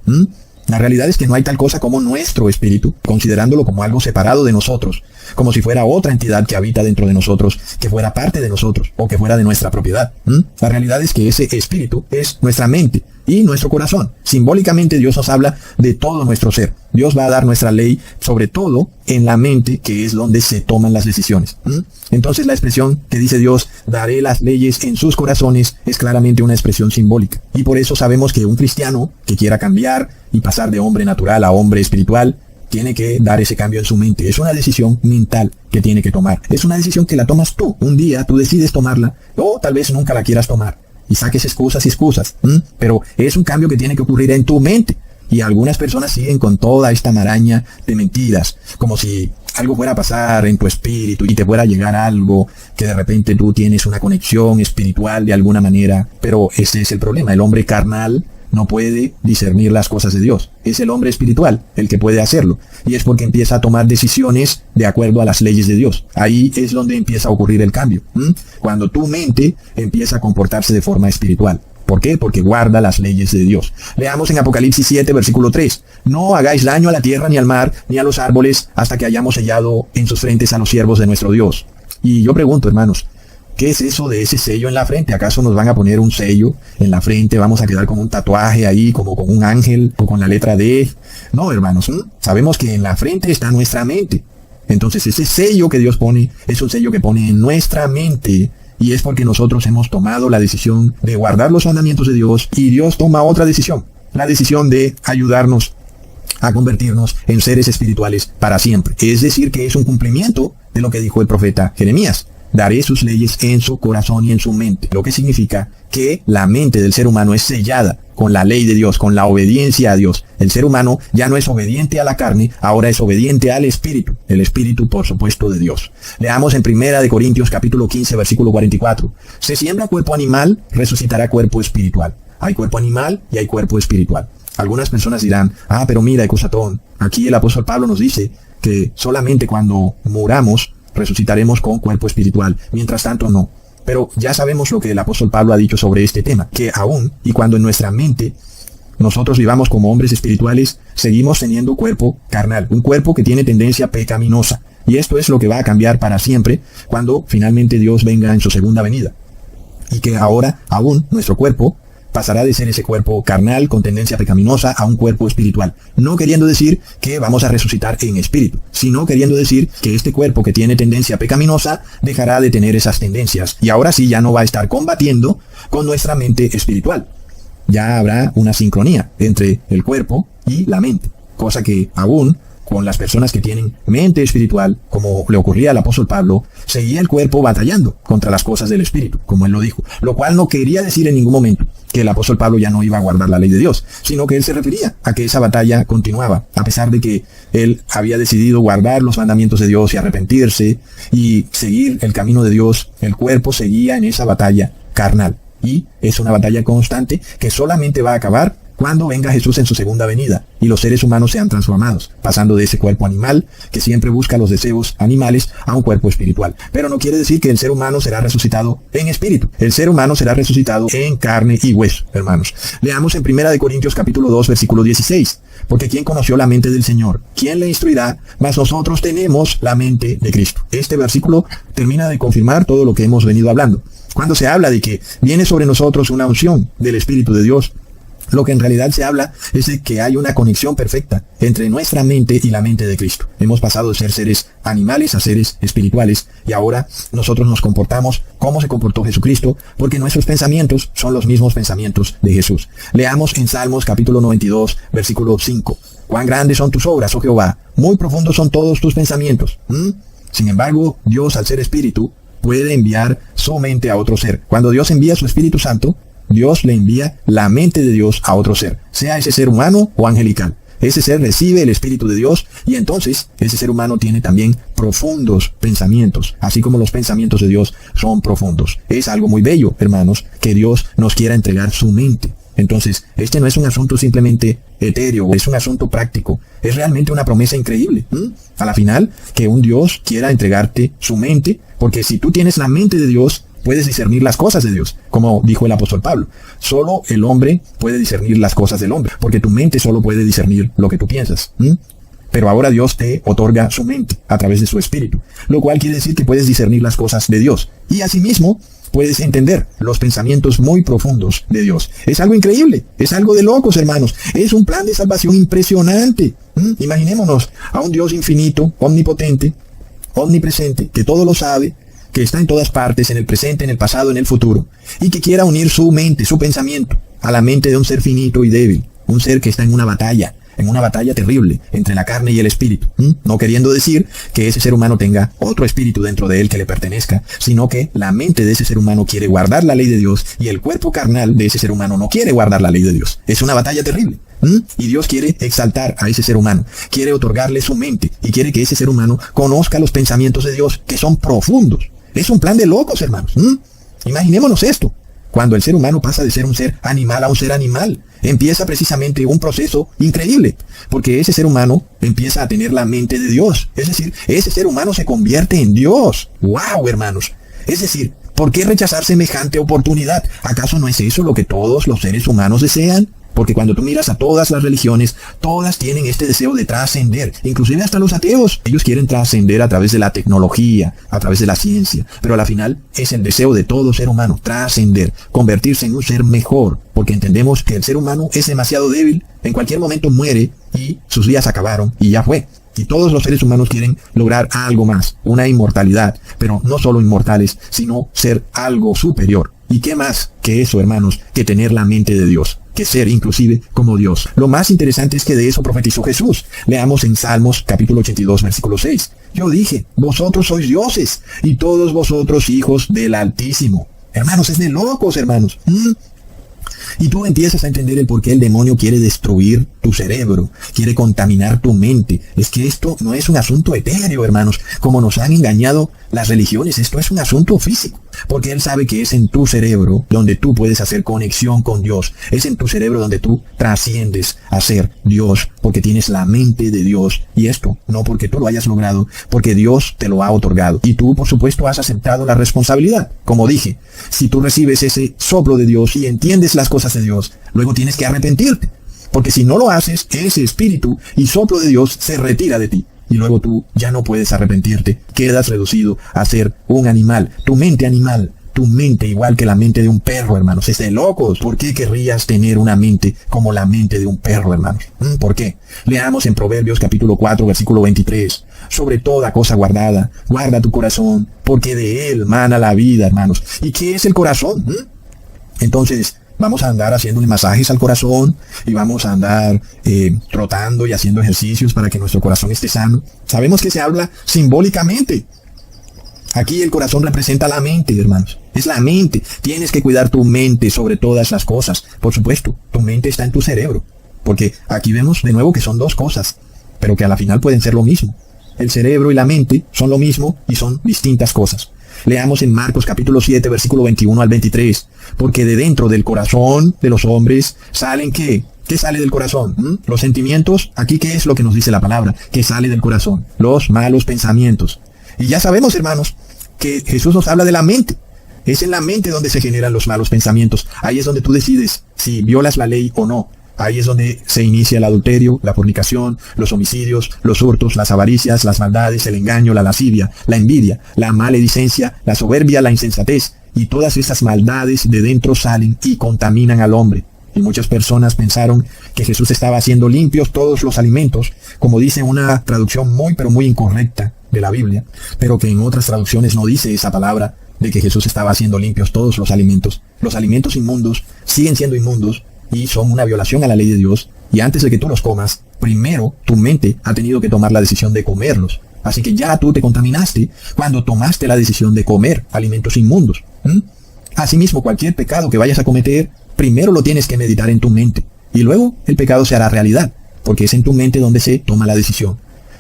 La realidad es que no hay tal cosa como nuestro espíritu, considerándolo como algo separado de nosotros, como si fuera otra entidad que habita dentro de nosotros, que fuera parte de nosotros, o que fuera de nuestra propiedad. La realidad es que ese espíritu es nuestra mente y nuestro corazón. Simbólicamente Dios nos habla de todo nuestro ser. Dios va a dar nuestra ley, sobre todo en la mente, que es donde se toman las decisiones. Entonces la expresión que dice Dios, daré las leyes en sus corazones, es claramente una expresión simbólica. Y por eso sabemos que un cristiano que quiera cambiar y pasar de hombre natural a hombre espiritual, tiene que dar ese cambio en su mente. Es una decisión mental que tiene que tomar. Es una decisión que la tomas tú. Un día tú decides tomarla, o tal vez nunca la quieras tomar y saques excusas y excusas. Pero es un cambio que tiene que ocurrir en tu mente. Y algunas personas siguen con toda esta maraña de mentiras, como si algo fuera a pasar en tu espíritu y te fuera a llegar algo, que de repente tú tienes una conexión espiritual de alguna manera. Pero ese es el problema. El hombre carnal no puede discernir las cosas de Dios. Es el hombre espiritual el que puede hacerlo. Y es porque empieza a tomar decisiones de acuerdo a las leyes de Dios. Ahí es donde empieza a ocurrir el cambio. Cuando tu mente empieza a comportarse de forma espiritual. ¿Por qué? Porque guarda las leyes de Dios. Leamos en Apocalipsis 7, versículo 3. No hagáis daño a la tierra, ni al mar, ni a los árboles, hasta que hayamos sellado en sus frentes a los siervos de nuestro Dios. Y yo pregunto, hermanos, ¿qué es eso de ese sello en la frente? ¿Acaso nos van a poner un sello en la frente? ¿Vamos a quedar con un tatuaje ahí, como con un ángel, o con la letra D? No, hermanos, sabemos que en la frente está nuestra mente. Entonces ese sello que Dios pone, es un sello que pone en nuestra mente. Y es porque nosotros hemos tomado la decisión de guardar los mandamientos de Dios, y Dios toma otra decisión. La decisión de ayudarnos a convertirnos en seres espirituales para siempre. Es decir, que es un cumplimiento de lo que dijo el profeta Jeremías. Daré sus leyes en su corazón y en su mente. Lo que significa que la mente del ser humano es sellada con la ley de Dios, con la obediencia a Dios. El ser humano ya no es obediente a la carne, ahora es obediente al Espíritu. El Espíritu, por supuesto, de Dios. Leamos en 1 Corintios capítulo 15, versículo 44. Se siembra cuerpo animal, resucitará cuerpo espiritual. Hay cuerpo animal y hay cuerpo espiritual. Algunas personas dirán, pero mira, Ecusatón, aquí el apóstol Pablo nos dice que solamente cuando muramos resucitaremos con cuerpo espiritual. Mientras tanto, no. Pero ya sabemos lo que el apóstol Pablo ha dicho sobre este tema, que aún y cuando en nuestra mente nosotros vivamos como hombres espirituales, seguimos teniendo cuerpo carnal, un cuerpo que tiene tendencia pecaminosa. Y esto es lo que va a cambiar para siempre cuando finalmente Dios venga en su segunda venida. Y que ahora aún nuestro cuerpo pasará de ser ese cuerpo carnal con tendencia pecaminosa a un cuerpo espiritual. No queriendo decir que vamos a resucitar en espíritu, sino queriendo decir que este cuerpo que tiene tendencia pecaminosa dejará de tener esas tendencias. Y ahora sí ya no va a estar combatiendo con nuestra mente espiritual. Ya habrá una sincronía entre el cuerpo y la mente, cosa que aún con las personas que tienen mente espiritual, como le ocurría al apóstol Pablo, seguía el cuerpo batallando contra las cosas del espíritu, como él lo dijo, lo cual no quería decir en ningún momento que el apóstol Pablo ya no iba a guardar la ley de Dios, sino que él se refería a que esa batalla continuaba, a pesar de que él había decidido guardar los mandamientos de Dios y arrepentirse y seguir el camino de Dios. El cuerpo seguía en esa batalla carnal, y es una batalla constante que solamente va a acabar cuando venga Jesús en su segunda venida y los seres humanos sean transformados, pasando de ese cuerpo animal que siempre busca los deseos animales a un cuerpo espiritual. Pero no quiere decir que el ser humano será resucitado en espíritu. El ser humano será resucitado en carne y hueso, hermanos. Leamos en 1 Corintios capítulo 2, versículo 16. Porque ¿quién conoció la mente del Señor? ¿Quién le instruirá? Mas nosotros tenemos la mente de Cristo. Este versículo termina de confirmar todo lo que hemos venido hablando. Cuando se habla de que viene sobre nosotros una unción del Espíritu de Dios, lo que en realidad se habla es de que hay una conexión perfecta entre nuestra mente y la mente de Cristo. Hemos pasado de ser seres animales a seres espirituales y ahora nosotros nos comportamos como se comportó Jesucristo, porque nuestros pensamientos son los mismos pensamientos de Jesús. Leamos en Salmos capítulo 92, versículo 5. Cuán grandes son tus obras, oh Jehová, muy profundos son todos tus pensamientos. Sin embargo, Dios, al ser espíritu, puede enviar su mente a otro ser. Cuando Dios envía su Espíritu Santo, Dios le envía la mente de Dios a otro ser, sea ese ser humano o angelical. Ese ser recibe el Espíritu de Dios y entonces ese ser humano tiene también profundos pensamientos, así como los pensamientos de Dios son profundos. Es algo muy bello, hermanos, que Dios nos quiera entregar su mente. Entonces, este no es un asunto simplemente etéreo, es un asunto práctico. Es realmente una promesa increíble. A la final, que un Dios quiera entregarte su mente, porque si tú tienes la mente de Dios, puedes discernir las cosas de Dios, como dijo el apóstol Pablo. Solo el hombre puede discernir las cosas del hombre, porque tu mente solo puede discernir lo que tú piensas. Pero ahora Dios te otorga su mente a través de su espíritu, lo cual quiere decir que puedes discernir las cosas de Dios. Y asimismo, puedes entender los pensamientos muy profundos de Dios. Es algo increíble, es algo de locos, hermanos. Es un plan de salvación impresionante. Imaginémonos a un Dios infinito, omnipotente, omnipresente, que todo lo sabe, que está en todas partes, en el presente, en el pasado, en el futuro, y que quiera unir su mente, su pensamiento, a la mente de un ser finito y débil, un ser que está en una batalla terrible entre la carne y el espíritu. No queriendo decir que ese ser humano tenga otro espíritu dentro de él que le pertenezca, sino que la mente de ese ser humano quiere guardar la ley de Dios y el cuerpo carnal de ese ser humano no quiere guardar la ley de Dios. Es una batalla terrible. Y Dios quiere exaltar a ese ser humano, quiere otorgarle su mente y quiere que ese ser humano conozca los pensamientos de Dios, que son profundos. Es un plan de locos, hermanos. Imaginémonos esto. Cuando el ser humano pasa de ser un ser animal a un ser animal, empieza precisamente un proceso increíble, porque ese ser humano empieza a tener la mente de Dios. Es decir, ese ser humano se convierte en Dios. ¡Wow, hermanos! Es decir, ¿por qué rechazar semejante oportunidad? ¿Acaso no es eso lo que todos los seres humanos desean? Porque cuando tú miras a todas las religiones, todas tienen este deseo de trascender, inclusive hasta los ateos. Ellos quieren trascender a través de la tecnología, a través de la ciencia, pero a la final es el deseo de todo ser humano, trascender, convertirse en un ser mejor, porque entendemos que el ser humano es demasiado débil, en cualquier momento muere y sus días acabaron y ya fue. Y todos los seres humanos quieren lograr algo más, una inmortalidad, pero no solo inmortales, sino ser algo superior. ¿Y qué más que eso, hermanos, que tener la mente de Dios? Que ser inclusive como Dios. Lo más interesante es que de eso profetizó Jesús. Leamos en Salmos capítulo 82, versículo 6. Yo dije, vosotros sois dioses, y todos vosotros hijos del Altísimo. Hermanos, es de locos, hermanos. Y tú empiezas a entender el por qué el demonio quiere destruir tu cerebro, quiere contaminar tu mente. Es que esto no es un asunto etéreo, hermanos, como nos han engañado las religiones. Esto es un asunto físico, porque Él sabe que es en tu cerebro donde tú puedes hacer conexión con Dios. Es en tu cerebro donde tú trasciendes a ser Dios, porque tienes la mente de Dios. Y esto no porque tú lo hayas logrado, porque Dios te lo ha otorgado. Y tú, por supuesto, has aceptado la responsabilidad. Como dije, si tú recibes ese soplo de Dios y entiendes las cosas de Dios, luego tienes que arrepentirte. Porque si no lo haces, ese espíritu y soplo de Dios se retira de ti. Y luego tú ya no puedes arrepentirte. Quedas reducido a ser un animal. Tu mente animal. Tu mente igual que la mente de un perro, hermanos. Es de locos. ¿Por qué querrías tener una mente como la mente de un perro, hermanos? ¿Por qué? Leamos en Proverbios capítulo 4, versículo 23. Sobre toda cosa guardada, guarda tu corazón, porque de él mana la vida, hermanos. ¿Y qué es el corazón? Entonces, vamos a andar haciéndole masajes al corazón y vamos a andar trotando y haciendo ejercicios para que nuestro corazón esté sano. Sabemos que se habla simbólicamente. Aquí el corazón representa la mente, hermanos. Es la mente. Tienes que cuidar tu mente sobre todas las cosas. Por supuesto, tu mente está en tu cerebro. Porque aquí vemos de nuevo que son dos cosas, pero que a la final pueden ser lo mismo. El cerebro y la mente son lo mismo y son distintas cosas. Leamos en Marcos capítulo 7, versículo 21 al 23. Porque de dentro del corazón de los hombres salen ¿qué? ¿Qué sale del corazón? Los sentimientos. Aquí ¿qué es lo que nos dice la palabra? Que sale del corazón. Los malos pensamientos. Y ya sabemos, hermanos, que Jesús nos habla de la mente. Es en la mente donde se generan los malos pensamientos. Ahí es donde tú decides si violas la ley o no. Ahí es donde se inicia el adulterio, la fornicación, los homicidios, los hurtos, las avaricias, las maldades, el engaño, la lascivia, la envidia, la maledicencia, la soberbia, la insensatez. Y todas estas maldades de dentro salen y contaminan al hombre. Y muchas personas pensaron que Jesús estaba haciendo limpios todos los alimentos, como dice una traducción muy pero muy incorrecta de la Biblia, pero que en otras traducciones no dice esa palabra de que Jesús estaba haciendo limpios todos los alimentos. Los alimentos inmundos siguen siendo inmundos y son una violación a la ley de Dios. Y antes de que tú los comas, primero tu mente ha tenido que tomar la decisión de comerlos. Así que ya tú te contaminaste cuando tomaste la decisión de comer alimentos inmundos. Asimismo, cualquier pecado que vayas a cometer, primero lo tienes que meditar en tu mente. Y luego el pecado se hará realidad, porque es en tu mente donde se toma la decisión.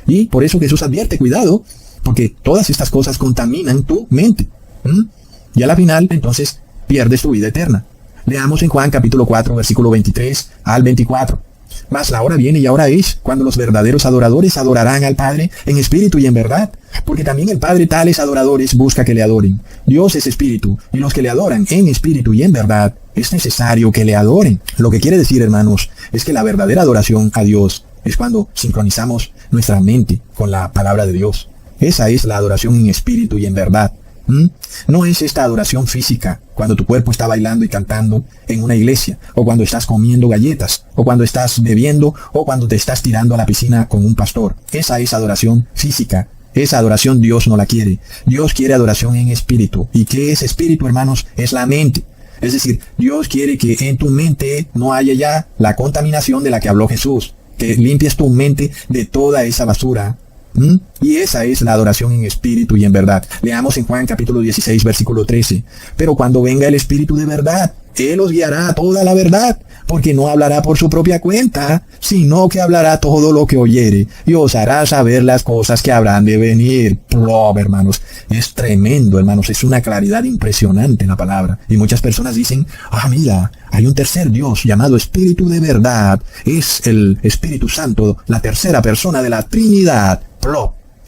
Y por eso Jesús advierte, cuidado, porque todas estas cosas contaminan tu mente. Y a la final, entonces, pierdes tu vida eterna. Leamos en Juan capítulo 4, versículo 23 al 24. Mas la hora viene y ahora es, cuando los verdaderos adoradores adorarán al Padre en espíritu y en verdad, porque también el Padre tales adoradores busca que le adoren. Dios es espíritu, y los que le adoran en espíritu y en verdad, es necesario que le adoren. Lo que quiere decir, hermanos, es que la verdadera adoración a Dios es cuando sincronizamos nuestra mente con la palabra de Dios. Esa es la adoración en espíritu y en verdad. No es esta adoración física, cuando tu cuerpo está bailando y cantando en una iglesia, o cuando estás comiendo galletas, o cuando estás bebiendo, o cuando te estás tirando a la piscina con un pastor. Esa es adoración física. Esa adoración Dios no la quiere. Dios quiere adoración en espíritu. ¿Y qué es espíritu, hermanos? Es la mente. Es decir, Dios quiere que en tu mente no haya ya la contaminación de la que habló Jesús. Que limpies tu mente de toda esa basura. Y esa es la adoración en espíritu y en verdad. Leamos en Juan capítulo 16, versículo 13. Pero cuando venga el Espíritu de verdad, Él os guiará a toda la verdad, porque no hablará por su propia cuenta, sino que hablará todo lo que oyere, y os hará saber las cosas que habrán de venir. Hermanos, es tremendo, hermanos, es una claridad impresionante en la palabra. Y muchas personas dicen, mira, hay un tercer Dios llamado Espíritu de verdad. Es el Espíritu Santo, la tercera persona de la Trinidad.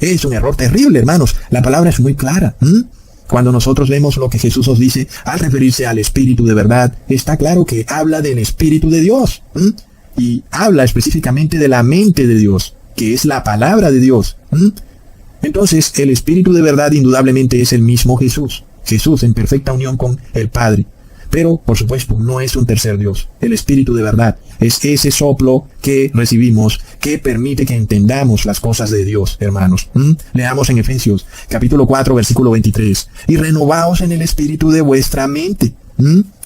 Es un error terrible, hermanos. La palabra es muy clara. Cuando nosotros vemos lo que Jesús nos dice al referirse al Espíritu de verdad, está claro que habla del Espíritu de Dios. Y habla específicamente de la mente de Dios, que es la palabra de Dios. Entonces, el Espíritu de verdad indudablemente es el mismo Jesús. Jesús en perfecta unión con el Padre. Pero, por supuesto, no es un tercer Dios. El Espíritu de verdad es ese soplo que recibimos, que permite que entendamos las cosas de Dios, hermanos. Leamos en Efesios, capítulo 4, versículo 23. Y renovaos en el espíritu de vuestra mente.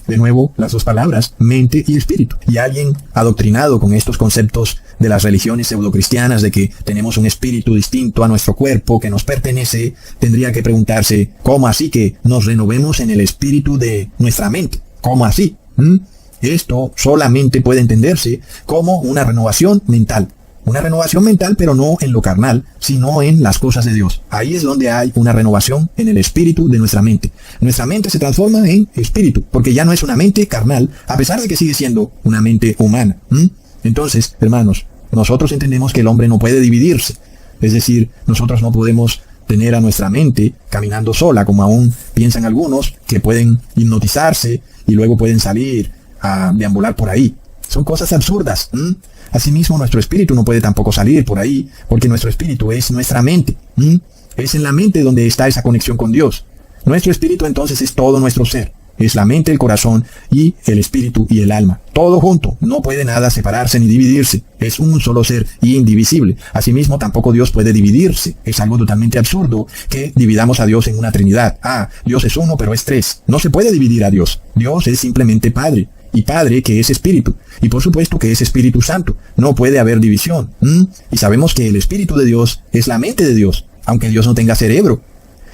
De nuevo, las dos palabras, mente y espíritu. Y alguien adoctrinado con estos conceptos de las religiones pseudocristianas de que tenemos un espíritu distinto a nuestro cuerpo que nos pertenece, tendría que preguntarse, ¿cómo así que nos renovemos en el espíritu de nuestra mente? ¿Cómo así? Esto solamente puede entenderse como una renovación mental. Una renovación mental, pero no en lo carnal, sino en las cosas de Dios. Ahí es donde hay una renovación en el espíritu de nuestra mente. Nuestra mente se transforma en espíritu, porque ya no es una mente carnal, a pesar de que sigue siendo una mente humana. Entonces, hermanos, nosotros entendemos que el hombre no puede dividirse. Es decir, nosotros no podemos tener a nuestra mente caminando sola, como aún piensan algunos, que pueden hipnotizarse y luego pueden salir a deambular por ahí. Son cosas absurdas. Asimismo, nuestro espíritu no puede tampoco salir por ahí, porque nuestro espíritu es nuestra mente. Es en la mente donde está esa conexión con Dios. Nuestro espíritu entonces es todo nuestro ser. Es la mente, el corazón y el espíritu y el alma. Todo junto. No puede nada separarse ni dividirse. Es un solo ser indivisible. Asimismo, tampoco Dios puede dividirse. Es algo totalmente absurdo que dividamos a Dios en una trinidad. Dios es uno, pero es tres. No se puede dividir a Dios. Dios es simplemente Padre. Y Padre que es Espíritu. Y por supuesto que es Espíritu Santo. No puede haber división. Y sabemos que el Espíritu de Dios es la mente de Dios, aunque Dios no tenga cerebro.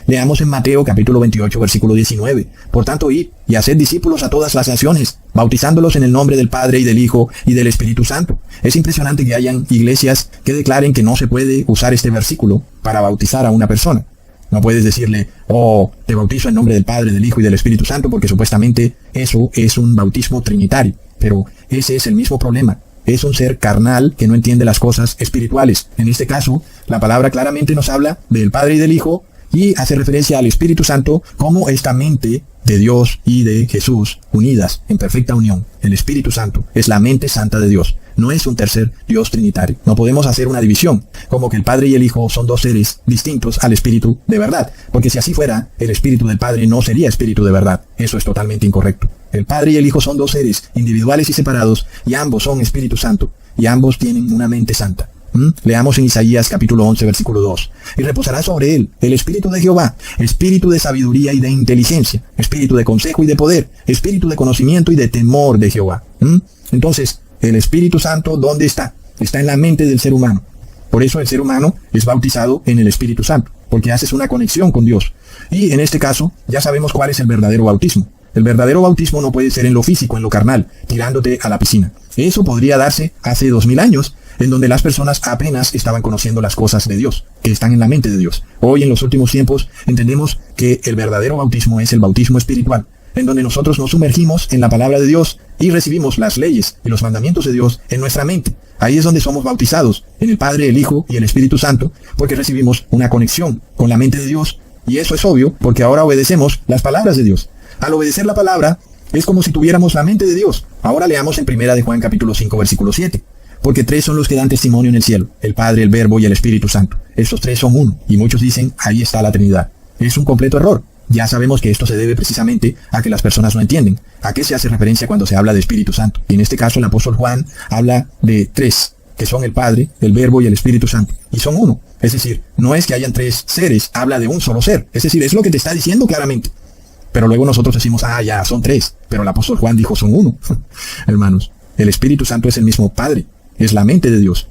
Leamos en Mateo capítulo 28, versículo 19. Por tanto, id y haced discípulos a todas las naciones, bautizándolos en el nombre del Padre y del Hijo y del Espíritu Santo. Es impresionante que hayan iglesias que declaren que no se puede usar este versículo para bautizar a una persona. No puedes decirle, te bautizo en nombre del Padre, del Hijo y del Espíritu Santo, porque supuestamente eso es un bautismo trinitario. Pero ese es el mismo problema. Es un ser carnal que no entiende las cosas espirituales. En este caso, la palabra claramente nos habla del Padre y del Hijo y hace referencia al Espíritu Santo como esta mente de Dios y de Jesús unidas en perfecta unión. El Espíritu Santo es la mente santa de Dios. No es un tercer Dios trinitario. No podemos hacer una división, como que el Padre y el Hijo son dos seres distintos al Espíritu de verdad. Porque si así fuera, el Espíritu del Padre no sería Espíritu de verdad. Eso es totalmente incorrecto. El Padre y el Hijo son dos seres individuales y separados, y ambos son Espíritu Santo, y ambos tienen una mente santa. Leamos en Isaías capítulo 11, versículo 2. Y reposará sobre él el Espíritu de Jehová, Espíritu de sabiduría y de inteligencia, Espíritu de consejo y de poder, Espíritu de conocimiento y de temor de Jehová. Entonces, el Espíritu Santo, ¿dónde está? Está en la mente del ser humano. Por eso el ser humano es bautizado en el Espíritu Santo, porque haces una conexión con Dios. Y en este caso, ya sabemos cuál es el verdadero bautismo. El verdadero bautismo no puede ser en lo físico, en lo carnal, tirándote a la piscina. Eso podría darse hace 2000 años, en donde las personas apenas estaban conociendo las cosas de Dios, que están en la mente de Dios. Hoy, en los últimos tiempos, entendemos que el verdadero bautismo es el bautismo espiritual, en donde nosotros nos sumergimos en la palabra de Dios y recibimos las leyes y los mandamientos de Dios en nuestra mente. Ahí es donde somos bautizados, en el Padre, el Hijo y el Espíritu Santo, porque recibimos una conexión con la mente de Dios, y eso es obvio porque ahora obedecemos las palabras de Dios. Al obedecer la palabra, es como si tuviéramos la mente de Dios. Ahora leamos en 1 de Juan capítulo 5, versículo 7. Porque tres son los que dan testimonio en el cielo, el Padre, el Verbo y el Espíritu Santo. Estos tres son uno, y muchos dicen, ahí está la Trinidad. Es un completo error. Ya sabemos que esto se debe precisamente a que las personas no entienden. ¿A qué se hace referencia cuando se habla de Espíritu Santo? Y en este caso el apóstol Juan habla de tres, que son el Padre, el Verbo y el Espíritu Santo. Y son uno. Es decir, no es que hayan tres seres, habla de un solo ser. Es decir, es lo que te está diciendo claramente. Pero luego nosotros decimos, ya, son tres. Pero el apóstol Juan dijo, son uno. Hermanos, el Espíritu Santo es el mismo Padre. Es la mente de Dios.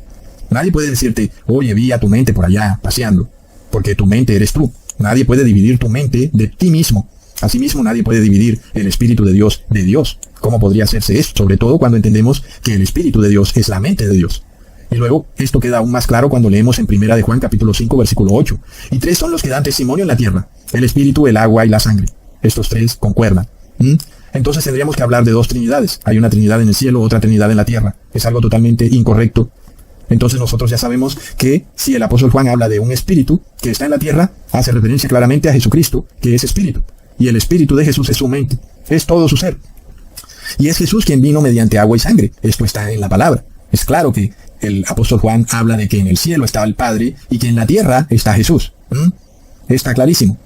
Nadie puede decirte, oye, vi a tu mente por allá paseando, porque tu mente eres tú. Nadie puede dividir tu mente de ti mismo. Asimismo, nadie puede dividir el Espíritu de Dios de Dios. ¿Cómo podría hacerse eso? Sobre todo cuando entendemos que el Espíritu de Dios es la mente de Dios. Y luego, esto queda aún más claro cuando leemos en 1 de Juan capítulo 5, versículo 8. Y tres son los que dan testimonio en la tierra, el Espíritu, el agua y la sangre. Estos tres concuerdan. Entonces tendríamos que hablar de dos trinidades. Hay una trinidad en el cielo, otra trinidad en la tierra. Es algo totalmente incorrecto. Entonces nosotros ya sabemos que si el apóstol Juan habla de un espíritu que está en la tierra, hace referencia claramente a Jesucristo, que es espíritu. Y el espíritu de Jesús es su mente, es todo su ser. Y es Jesús quien vino mediante agua y sangre. Esto está en la palabra. Es claro que el apóstol Juan habla de que en el cielo estaba el Padre y que en la tierra está Jesús. Está clarísimo.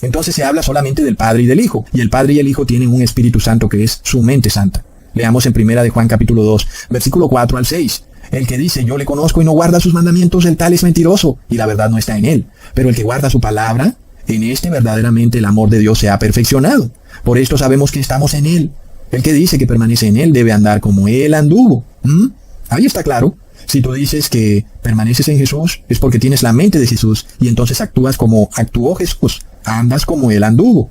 Entonces se habla solamente del Padre y del Hijo, y el Padre y el Hijo tienen un Espíritu Santo que es su mente santa. Leamos en 1 de Juan capítulo 2, versículo 4 al 6. El que dice, yo le conozco y no guarda sus mandamientos, el tal es mentiroso, y la verdad no está en él. Pero el que guarda su palabra, en este verdaderamente el amor de Dios se ha perfeccionado. Por esto sabemos que estamos en él. El que dice que permanece en él debe andar como él anduvo. Ahí está claro. Si tú dices que permaneces en Jesús, es porque tienes la mente de Jesús, y entonces actúas como actuó Jesús. Andas como él anduvo.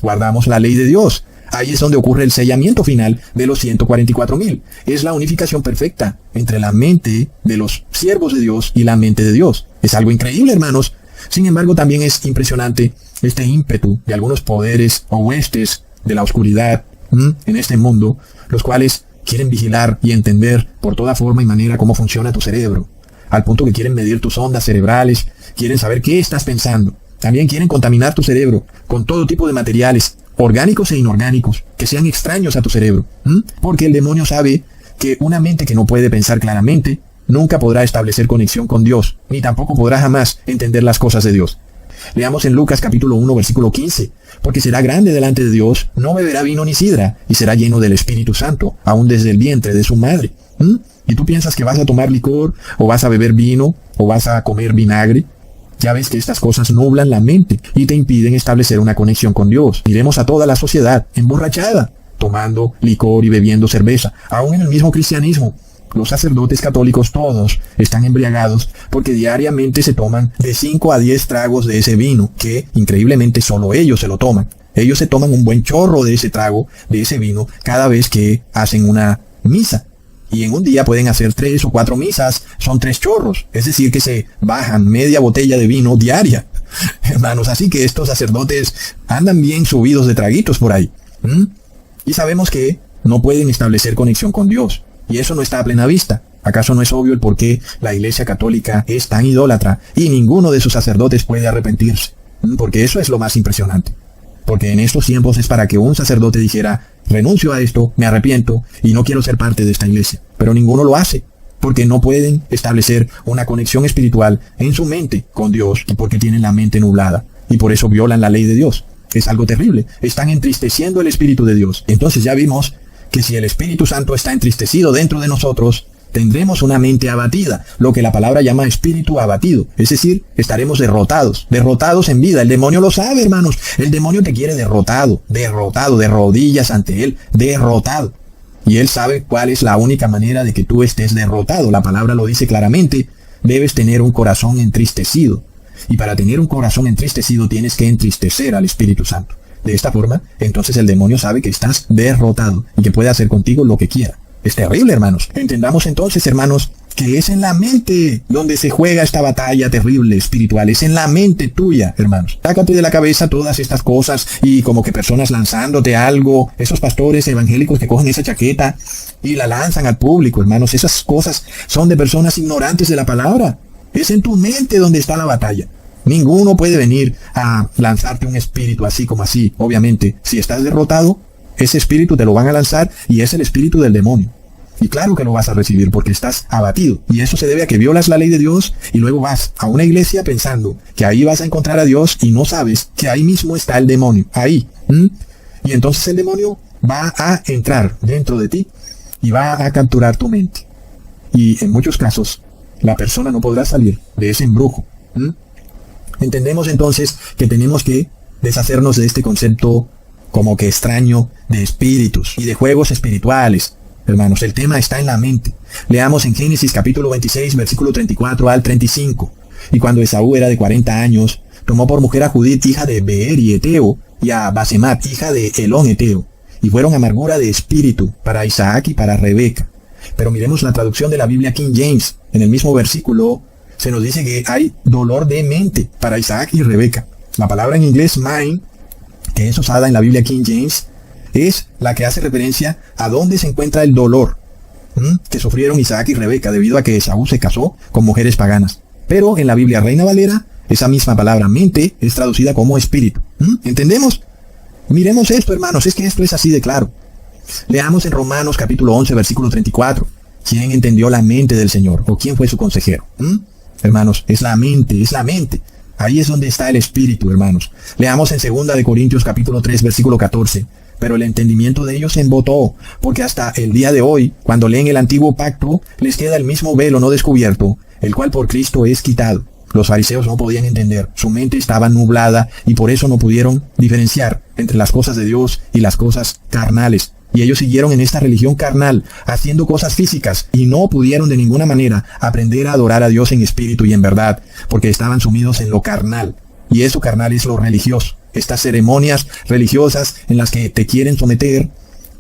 Guardamos la ley de Dios. Ahí es donde ocurre el sellamiento final de los 144,000. Es la unificación perfecta entre la mente de los siervos de Dios y la mente de Dios. Es algo increíble, hermanos. Sin embargo, también es impresionante este ímpetu de algunos poderes o huestes de la oscuridad en este mundo, los cuales quieren vigilar y entender por toda forma y manera cómo funciona tu cerebro, al punto que quieren medir tus ondas cerebrales, quieren saber qué estás pensando. También quieren contaminar tu cerebro con todo tipo de materiales, orgánicos e inorgánicos, que sean extraños a tu cerebro. Porque el demonio sabe que una mente que no puede pensar claramente nunca podrá establecer conexión con Dios, ni tampoco podrá jamás entender las cosas de Dios. Leamos en Lucas capítulo 1, versículo 15. Porque será grande delante de Dios, no beberá vino ni sidra, y será lleno del Espíritu Santo, aún desde el vientre de su madre. ¿Y tú piensas que vas a tomar licor, o vas a beber vino, o vas a comer vinagre? Ya ves que estas cosas nublan la mente y te impiden establecer una conexión con Dios. Miremos a toda la sociedad emborrachada, tomando licor y bebiendo cerveza, aún en el mismo cristianismo. Los sacerdotes católicos todos están embriagados porque diariamente se toman de 5 a 10 tragos de ese vino, que increíblemente solo ellos se lo toman. Ellos se toman un buen chorro de ese trago, de ese vino, cada vez que hacen una misa. Y en un día pueden hacer 3 o 4 misas, son 3 chorros. Es decir, que se bajan media botella de vino diaria. Hermanos, así que estos sacerdotes andan bien subidos de traguitos por ahí. Y sabemos que no pueden establecer conexión con Dios. Y eso no está a plena vista. ¿Acaso no es obvio el por qué la Iglesia Católica es tan idólatra y ninguno de sus sacerdotes puede arrepentirse? Porque eso es lo más impresionante. Porque en estos tiempos es para que un sacerdote dijera, renuncio a esto, me arrepiento y no quiero ser parte de esta iglesia. Pero ninguno lo hace, porque no pueden establecer una conexión espiritual en su mente con Dios y porque tienen la mente nublada. Y por eso violan la ley de Dios. Es algo terrible. Están entristeciendo el Espíritu de Dios. Entonces ya vimos que si el Espíritu Santo está entristecido dentro de nosotros, tendremos una mente abatida, lo que la palabra llama espíritu abatido. Es decir, estaremos derrotados en vida. El demonio lo sabe, hermanos. El demonio te quiere derrotado, de rodillas ante él, derrotado. Y él sabe cuál es la única manera de que tú estés derrotado. La palabra lo dice claramente, debes tener un corazón entristecido. Y para tener un corazón entristecido tienes que entristecer al Espíritu Santo. De esta forma, entonces el demonio sabe que estás derrotado y que puede hacer contigo lo que quiera. Es terrible, hermanos. Entendamos entonces, hermanos, que es en la mente donde se juega esta batalla terrible espiritual. Es en la mente tuya, hermanos. Sácate de la cabeza todas estas cosas y como que personas lanzándote algo. Esos pastores evangélicos que cogen esa chaqueta y la lanzan al público, hermanos. Esas cosas son de personas ignorantes de la palabra. Es en tu mente donde está la batalla. Ninguno puede venir a lanzarte un espíritu así como así. Obviamente, si estás derrotado, ese espíritu te lo van a lanzar y es el espíritu del demonio. Y claro que lo vas a recibir porque estás abatido. Y eso se debe a que violas la ley de Dios y luego vas a una iglesia pensando que ahí vas a encontrar a Dios y no sabes que ahí mismo está el demonio. Ahí. Y entonces el demonio va a entrar dentro de ti y va a capturar tu mente. Y en muchos casos, la persona no podrá salir de ese embrujo. Entendemos entonces que tenemos que deshacernos de este concepto como que extraño de espíritus y de juegos espirituales. Hermanos, el tema está en la mente. Leamos en Génesis capítulo 26, versículo 34 al 35. Y cuando Esaú era de 40 años, tomó por mujer a Judith, hija de Beeri Eteo, y a Basemat, hija de Elón Eteo, y fueron amargura de espíritu para Isaac y para Rebeca. Pero miremos la traducción de la Biblia King James. En el mismo versículo se nos dice que hay dolor de mente para Isaac y Rebeca. La palabra en inglés mind, que es usada en la Biblia King James, es la que hace referencia a dónde se encuentra el dolor que sufrieron Isaac y Rebeca debido a que Esaú se casó con mujeres paganas. Pero en la Biblia Reina Valera, esa misma palabra mente es traducida como espíritu. ¿Entendemos? Miremos esto, hermanos, es que esto es así de claro. Leamos en Romanos capítulo 11, versículo 34. ¿Quién entendió la mente del Señor? ¿O quién fue su consejero? Hermanos, es la mente, es la mente. Ahí es donde está el espíritu, hermanos. Leamos en 2 de Corintios capítulo 3, versículo 14. Pero el entendimiento de ellos se embotó, porque hasta el día de hoy, cuando leen el antiguo pacto, les queda el mismo velo no descubierto, el cual por Cristo es quitado. Los fariseos no podían entender, su mente estaba nublada y por eso no pudieron diferenciar entre las cosas de Dios y las cosas carnales. Y ellos siguieron en esta religión carnal, haciendo cosas físicas, y no pudieron de ninguna manera aprender a adorar a Dios en espíritu y en verdad, porque estaban sumidos en lo carnal. Y eso carnal es lo religioso. Estas ceremonias religiosas en las que te quieren someter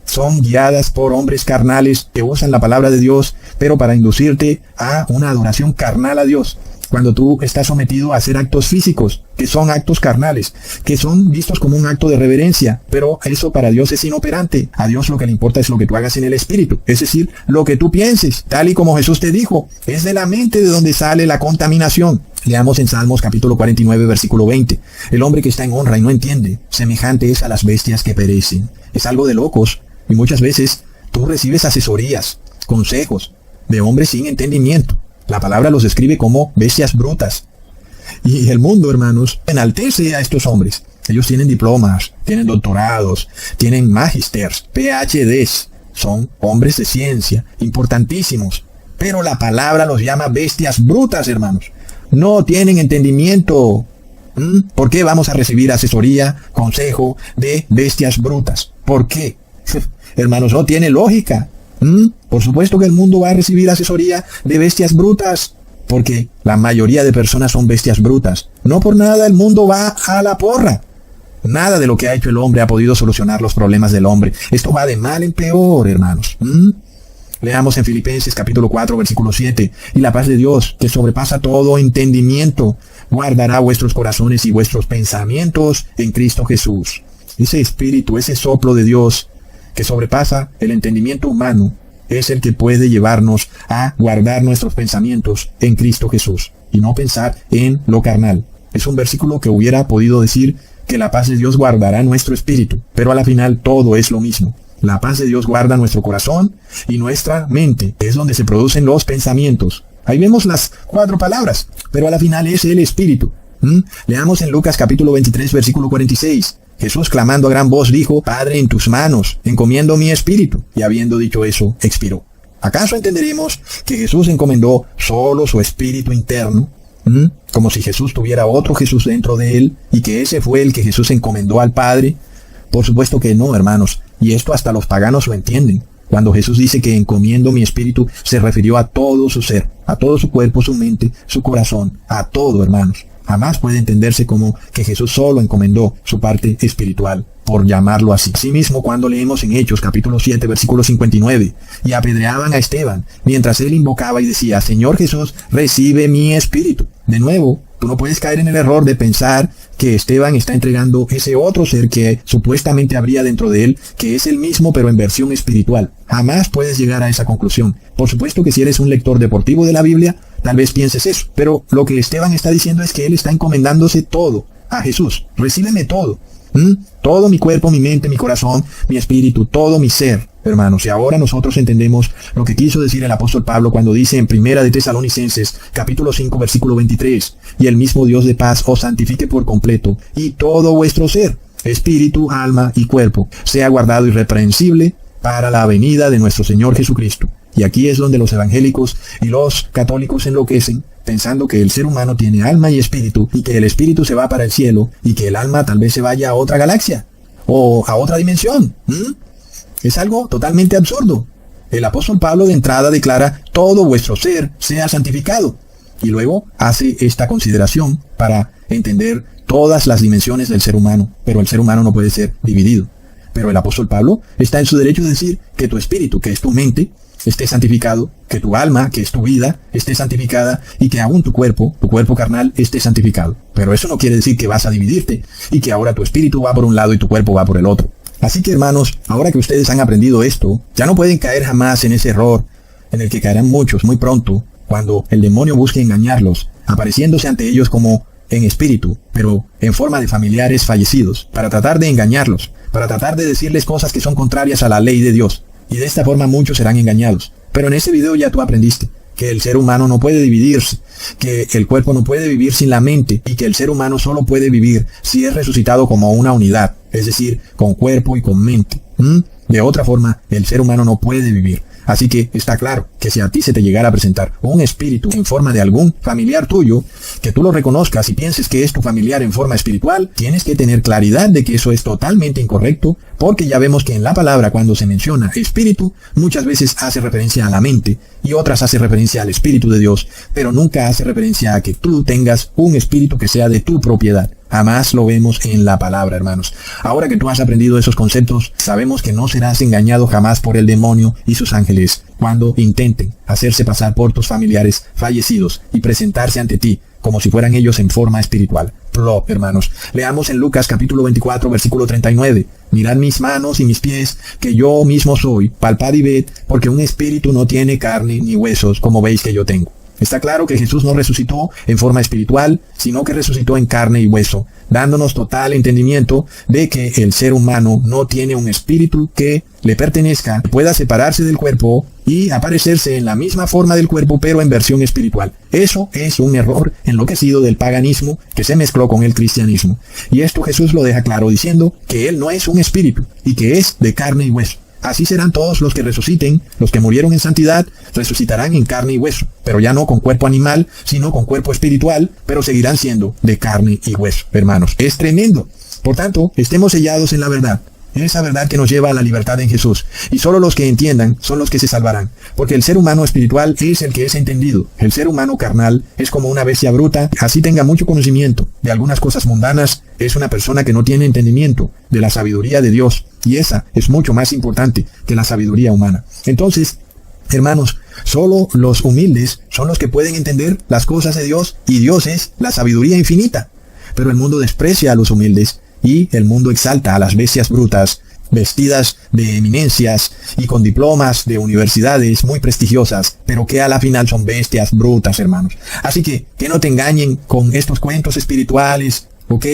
son guiadas por hombres carnales que usan la palabra de Dios, pero para inducirte a una adoración carnal a Dios. Cuando tú estás sometido a hacer actos físicos, que son actos carnales, que son vistos como un acto de reverencia, pero eso para Dios es inoperante. A Dios lo que le importa es lo que tú hagas en el espíritu, es decir, lo que tú pienses, tal y como Jesús te dijo. Es de la mente de donde sale la contaminación. Leamos en Salmos capítulo 49, versículo 20. El hombre que está en honra y no entiende, semejante es a las bestias que perecen. Es algo de locos, y muchas veces tú recibes asesorías, consejos de hombres sin entendimiento. La palabra los describe como bestias brutas. Y el mundo, hermanos, enaltece a estos hombres. Ellos tienen diplomas, tienen doctorados, tienen magisters, PhDs. Son hombres de ciencia, importantísimos. Pero la palabra los llama bestias brutas, hermanos. No tienen entendimiento. ¿Por qué vamos a recibir asesoría, consejo de bestias brutas? ¿Por qué? Hermanos, no tiene lógica. Por supuesto que el mundo va a recibir asesoría de bestias brutas, porque la mayoría de personas son bestias brutas. No por nada el mundo va a la porra. Nada de lo que ha hecho el hombre ha podido solucionar los problemas del hombre. Esto va de mal en peor, hermanos. Leamos en Filipenses capítulo 4, versículo 7. Y la paz de Dios, que sobrepasa todo entendimiento, guardará vuestros corazones y vuestros pensamientos en Cristo Jesús. Ese espíritu, ese soplo de Dios, que sobrepasa el entendimiento humano, es el que puede llevarnos a guardar nuestros pensamientos en Cristo Jesús y no pensar en lo carnal. Es un versículo que hubiera podido decir que la paz de Dios guardará nuestro espíritu, pero a la final todo es lo mismo. La paz de Dios guarda nuestro corazón y nuestra mente, es donde se producen los pensamientos. Ahí vemos las 4 palabras, pero a la final es el espíritu. Leamos en Lucas capítulo 23, versículo 46. Jesús, clamando a gran voz, dijo: Padre, en tus manos encomiendo mi espíritu. Y habiendo dicho eso, expiró. ¿Acaso entenderemos que Jesús encomendó solo su espíritu interno? Como si Jesús tuviera otro Jesús dentro de él, y que ese fue el que Jesús encomendó al Padre. Por supuesto que no, hermanos, y esto hasta los paganos lo entienden. Cuando Jesús dice que encomiendo mi espíritu, se refirió a todo su ser, a todo su cuerpo, su mente, su corazón, a todo, hermanos. Jamás puede entenderse como que Jesús solo encomendó su parte espiritual, por llamarlo así. Asimismo, cuando leemos en Hechos capítulo 7, versículo 59, y apedreaban a Esteban, mientras él invocaba y decía: Señor Jesús, recibe mi espíritu. De nuevo, tú no puedes caer en el error de pensar que Esteban está entregando ese otro ser que supuestamente habría dentro de él, que es el mismo pero en versión espiritual. Jamás puedes llegar a esa conclusión. Por supuesto que si eres un lector deportivo de la Biblia, tal vez pienses eso, pero lo que Esteban está diciendo es que él está encomendándose todo a Jesús. Recíbeme todo. Todo mi cuerpo, mi mente, mi corazón, mi espíritu, todo mi ser, hermanos. Y ahora nosotros entendemos lo que quiso decir el apóstol Pablo cuando dice en Primera de Tesalonicenses, capítulo 5, versículo 23, y el mismo Dios de paz os santifique por completo, y todo vuestro ser, espíritu, alma y cuerpo, sea guardado irreprensible para la venida de nuestro Señor Jesucristo. Y aquí es donde los evangélicos y los católicos enloquecen, pensando que el ser humano tiene alma y espíritu, y que el espíritu se va para el cielo, y que el alma tal vez se vaya a otra galaxia, o a otra dimensión. Es algo totalmente absurdo. El apóstol Pablo de entrada declara: todo vuestro ser sea santificado. Y luego hace esta consideración para entender todas las dimensiones del ser humano, pero el ser humano no puede ser dividido. Pero el apóstol Pablo está en su derecho de decir que tu espíritu, que es tu mente, esté santificado, que tu alma, que es tu vida, esté santificada, y que aún tu cuerpo carnal, esté santificado. Pero eso no quiere decir que vas a dividirte, y que ahora tu espíritu va por un lado y tu cuerpo va por el otro. Así que, hermanos, ahora que ustedes han aprendido esto, ya no pueden caer jamás en ese error, en el que caerán muchos muy pronto, cuando el demonio busque engañarlos, apareciéndose ante ellos como en espíritu, pero en forma de familiares fallecidos, para tratar de engañarlos, para tratar de decirles cosas que son contrarias a la ley de Dios. Y de esta forma muchos serán engañados. Pero en este video ya tú aprendiste que el ser humano no puede dividirse, que el cuerpo no puede vivir sin la mente, y que el ser humano solo puede vivir si es resucitado como una unidad, es decir, con cuerpo y con mente. De otra forma, el ser humano no puede vivir. Así que está claro que si a ti se te llegara a presentar un espíritu en forma de algún familiar tuyo, que tú lo reconozcas y pienses que es tu familiar en forma espiritual, tienes que tener claridad de que eso es totalmente incorrecto, porque ya vemos que en la palabra, cuando se menciona espíritu, muchas veces hace referencia a la mente y otras hace referencia al Espíritu de Dios, pero nunca hace referencia a que tú tengas un espíritu que sea de tu propiedad. Jamás lo vemos en la palabra, hermanos. Ahora que tú has aprendido esos conceptos, sabemos que no serás engañado jamás por el demonio y sus ángeles cuando intenten hacerse pasar por tus familiares fallecidos y presentarse ante ti como si fueran ellos en forma espiritual. Plop, hermanos. Leamos en Lucas capítulo 24, versículo 39. Mirad mis manos y mis pies, que yo mismo soy. Palpad y ved, porque un espíritu no tiene carne ni huesos, como veis que yo tengo. Está claro que Jesús no resucitó en forma espiritual, sino que resucitó en carne y hueso, dándonos total entendimiento de que el ser humano no tiene un espíritu que le pertenezca, que pueda separarse del cuerpo y aparecerse en la misma forma del cuerpo, pero en versión espiritual. Eso es un error enloquecido del paganismo que se mezcló con el cristianismo. Y esto Jesús lo deja claro diciendo que Él no es un espíritu y que es de carne y hueso. Así serán todos los que resuciten, los que murieron en santidad, resucitarán en carne y hueso, pero ya no con cuerpo animal, sino con cuerpo espiritual, pero seguirán siendo de carne y hueso, hermanos. Es tremendo. Por tanto, estemos sellados en la verdad, en esa verdad que nos lleva a la libertad en Jesús. Y solo los que entiendan son los que se salvarán, porque el ser humano espiritual es el que es entendido. El ser humano carnal es como una bestia bruta, así tenga mucho conocimiento de algunas cosas mundanas, es una persona que no tiene entendimiento de la sabiduría de Dios. Y esa es mucho más importante que la sabiduría humana. Entonces, hermanos, solo los humildes son los que pueden entender las cosas de Dios, y Dios es la sabiduría infinita. Pero el mundo desprecia a los humildes, y el mundo exalta a las bestias brutas, vestidas de eminencias y con diplomas de universidades muy prestigiosas, pero que a la final son bestias brutas, hermanos. Así que no te engañen con estos cuentos espirituales, ¿ok?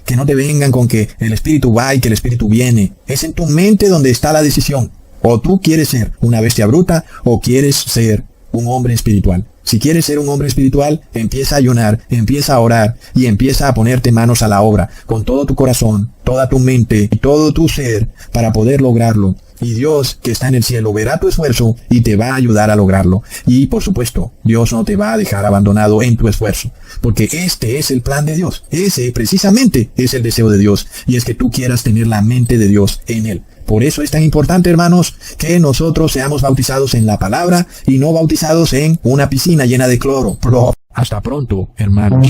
Que no te vengan con que el espíritu va y que el espíritu viene. Es en tu mente donde está la decisión. O tú quieres ser una bestia bruta o quieres ser un hombre espiritual. Si quieres ser un hombre espiritual, empieza a ayunar, empieza a orar y empieza a ponerte manos a la obra con todo tu corazón, toda tu mente y todo tu ser para poder lograrlo. Y Dios, que está en el cielo, verá tu esfuerzo y te va a ayudar a lograrlo. Y por supuesto, Dios no te va a dejar abandonado en tu esfuerzo, porque este es el plan de Dios. Ese precisamente es el deseo de Dios, y es que tú quieras tener la mente de Dios en Él. Por eso es tan importante, hermanos, que nosotros seamos bautizados en la palabra y no bautizados en una piscina llena de cloro. Hasta pronto, hermanos.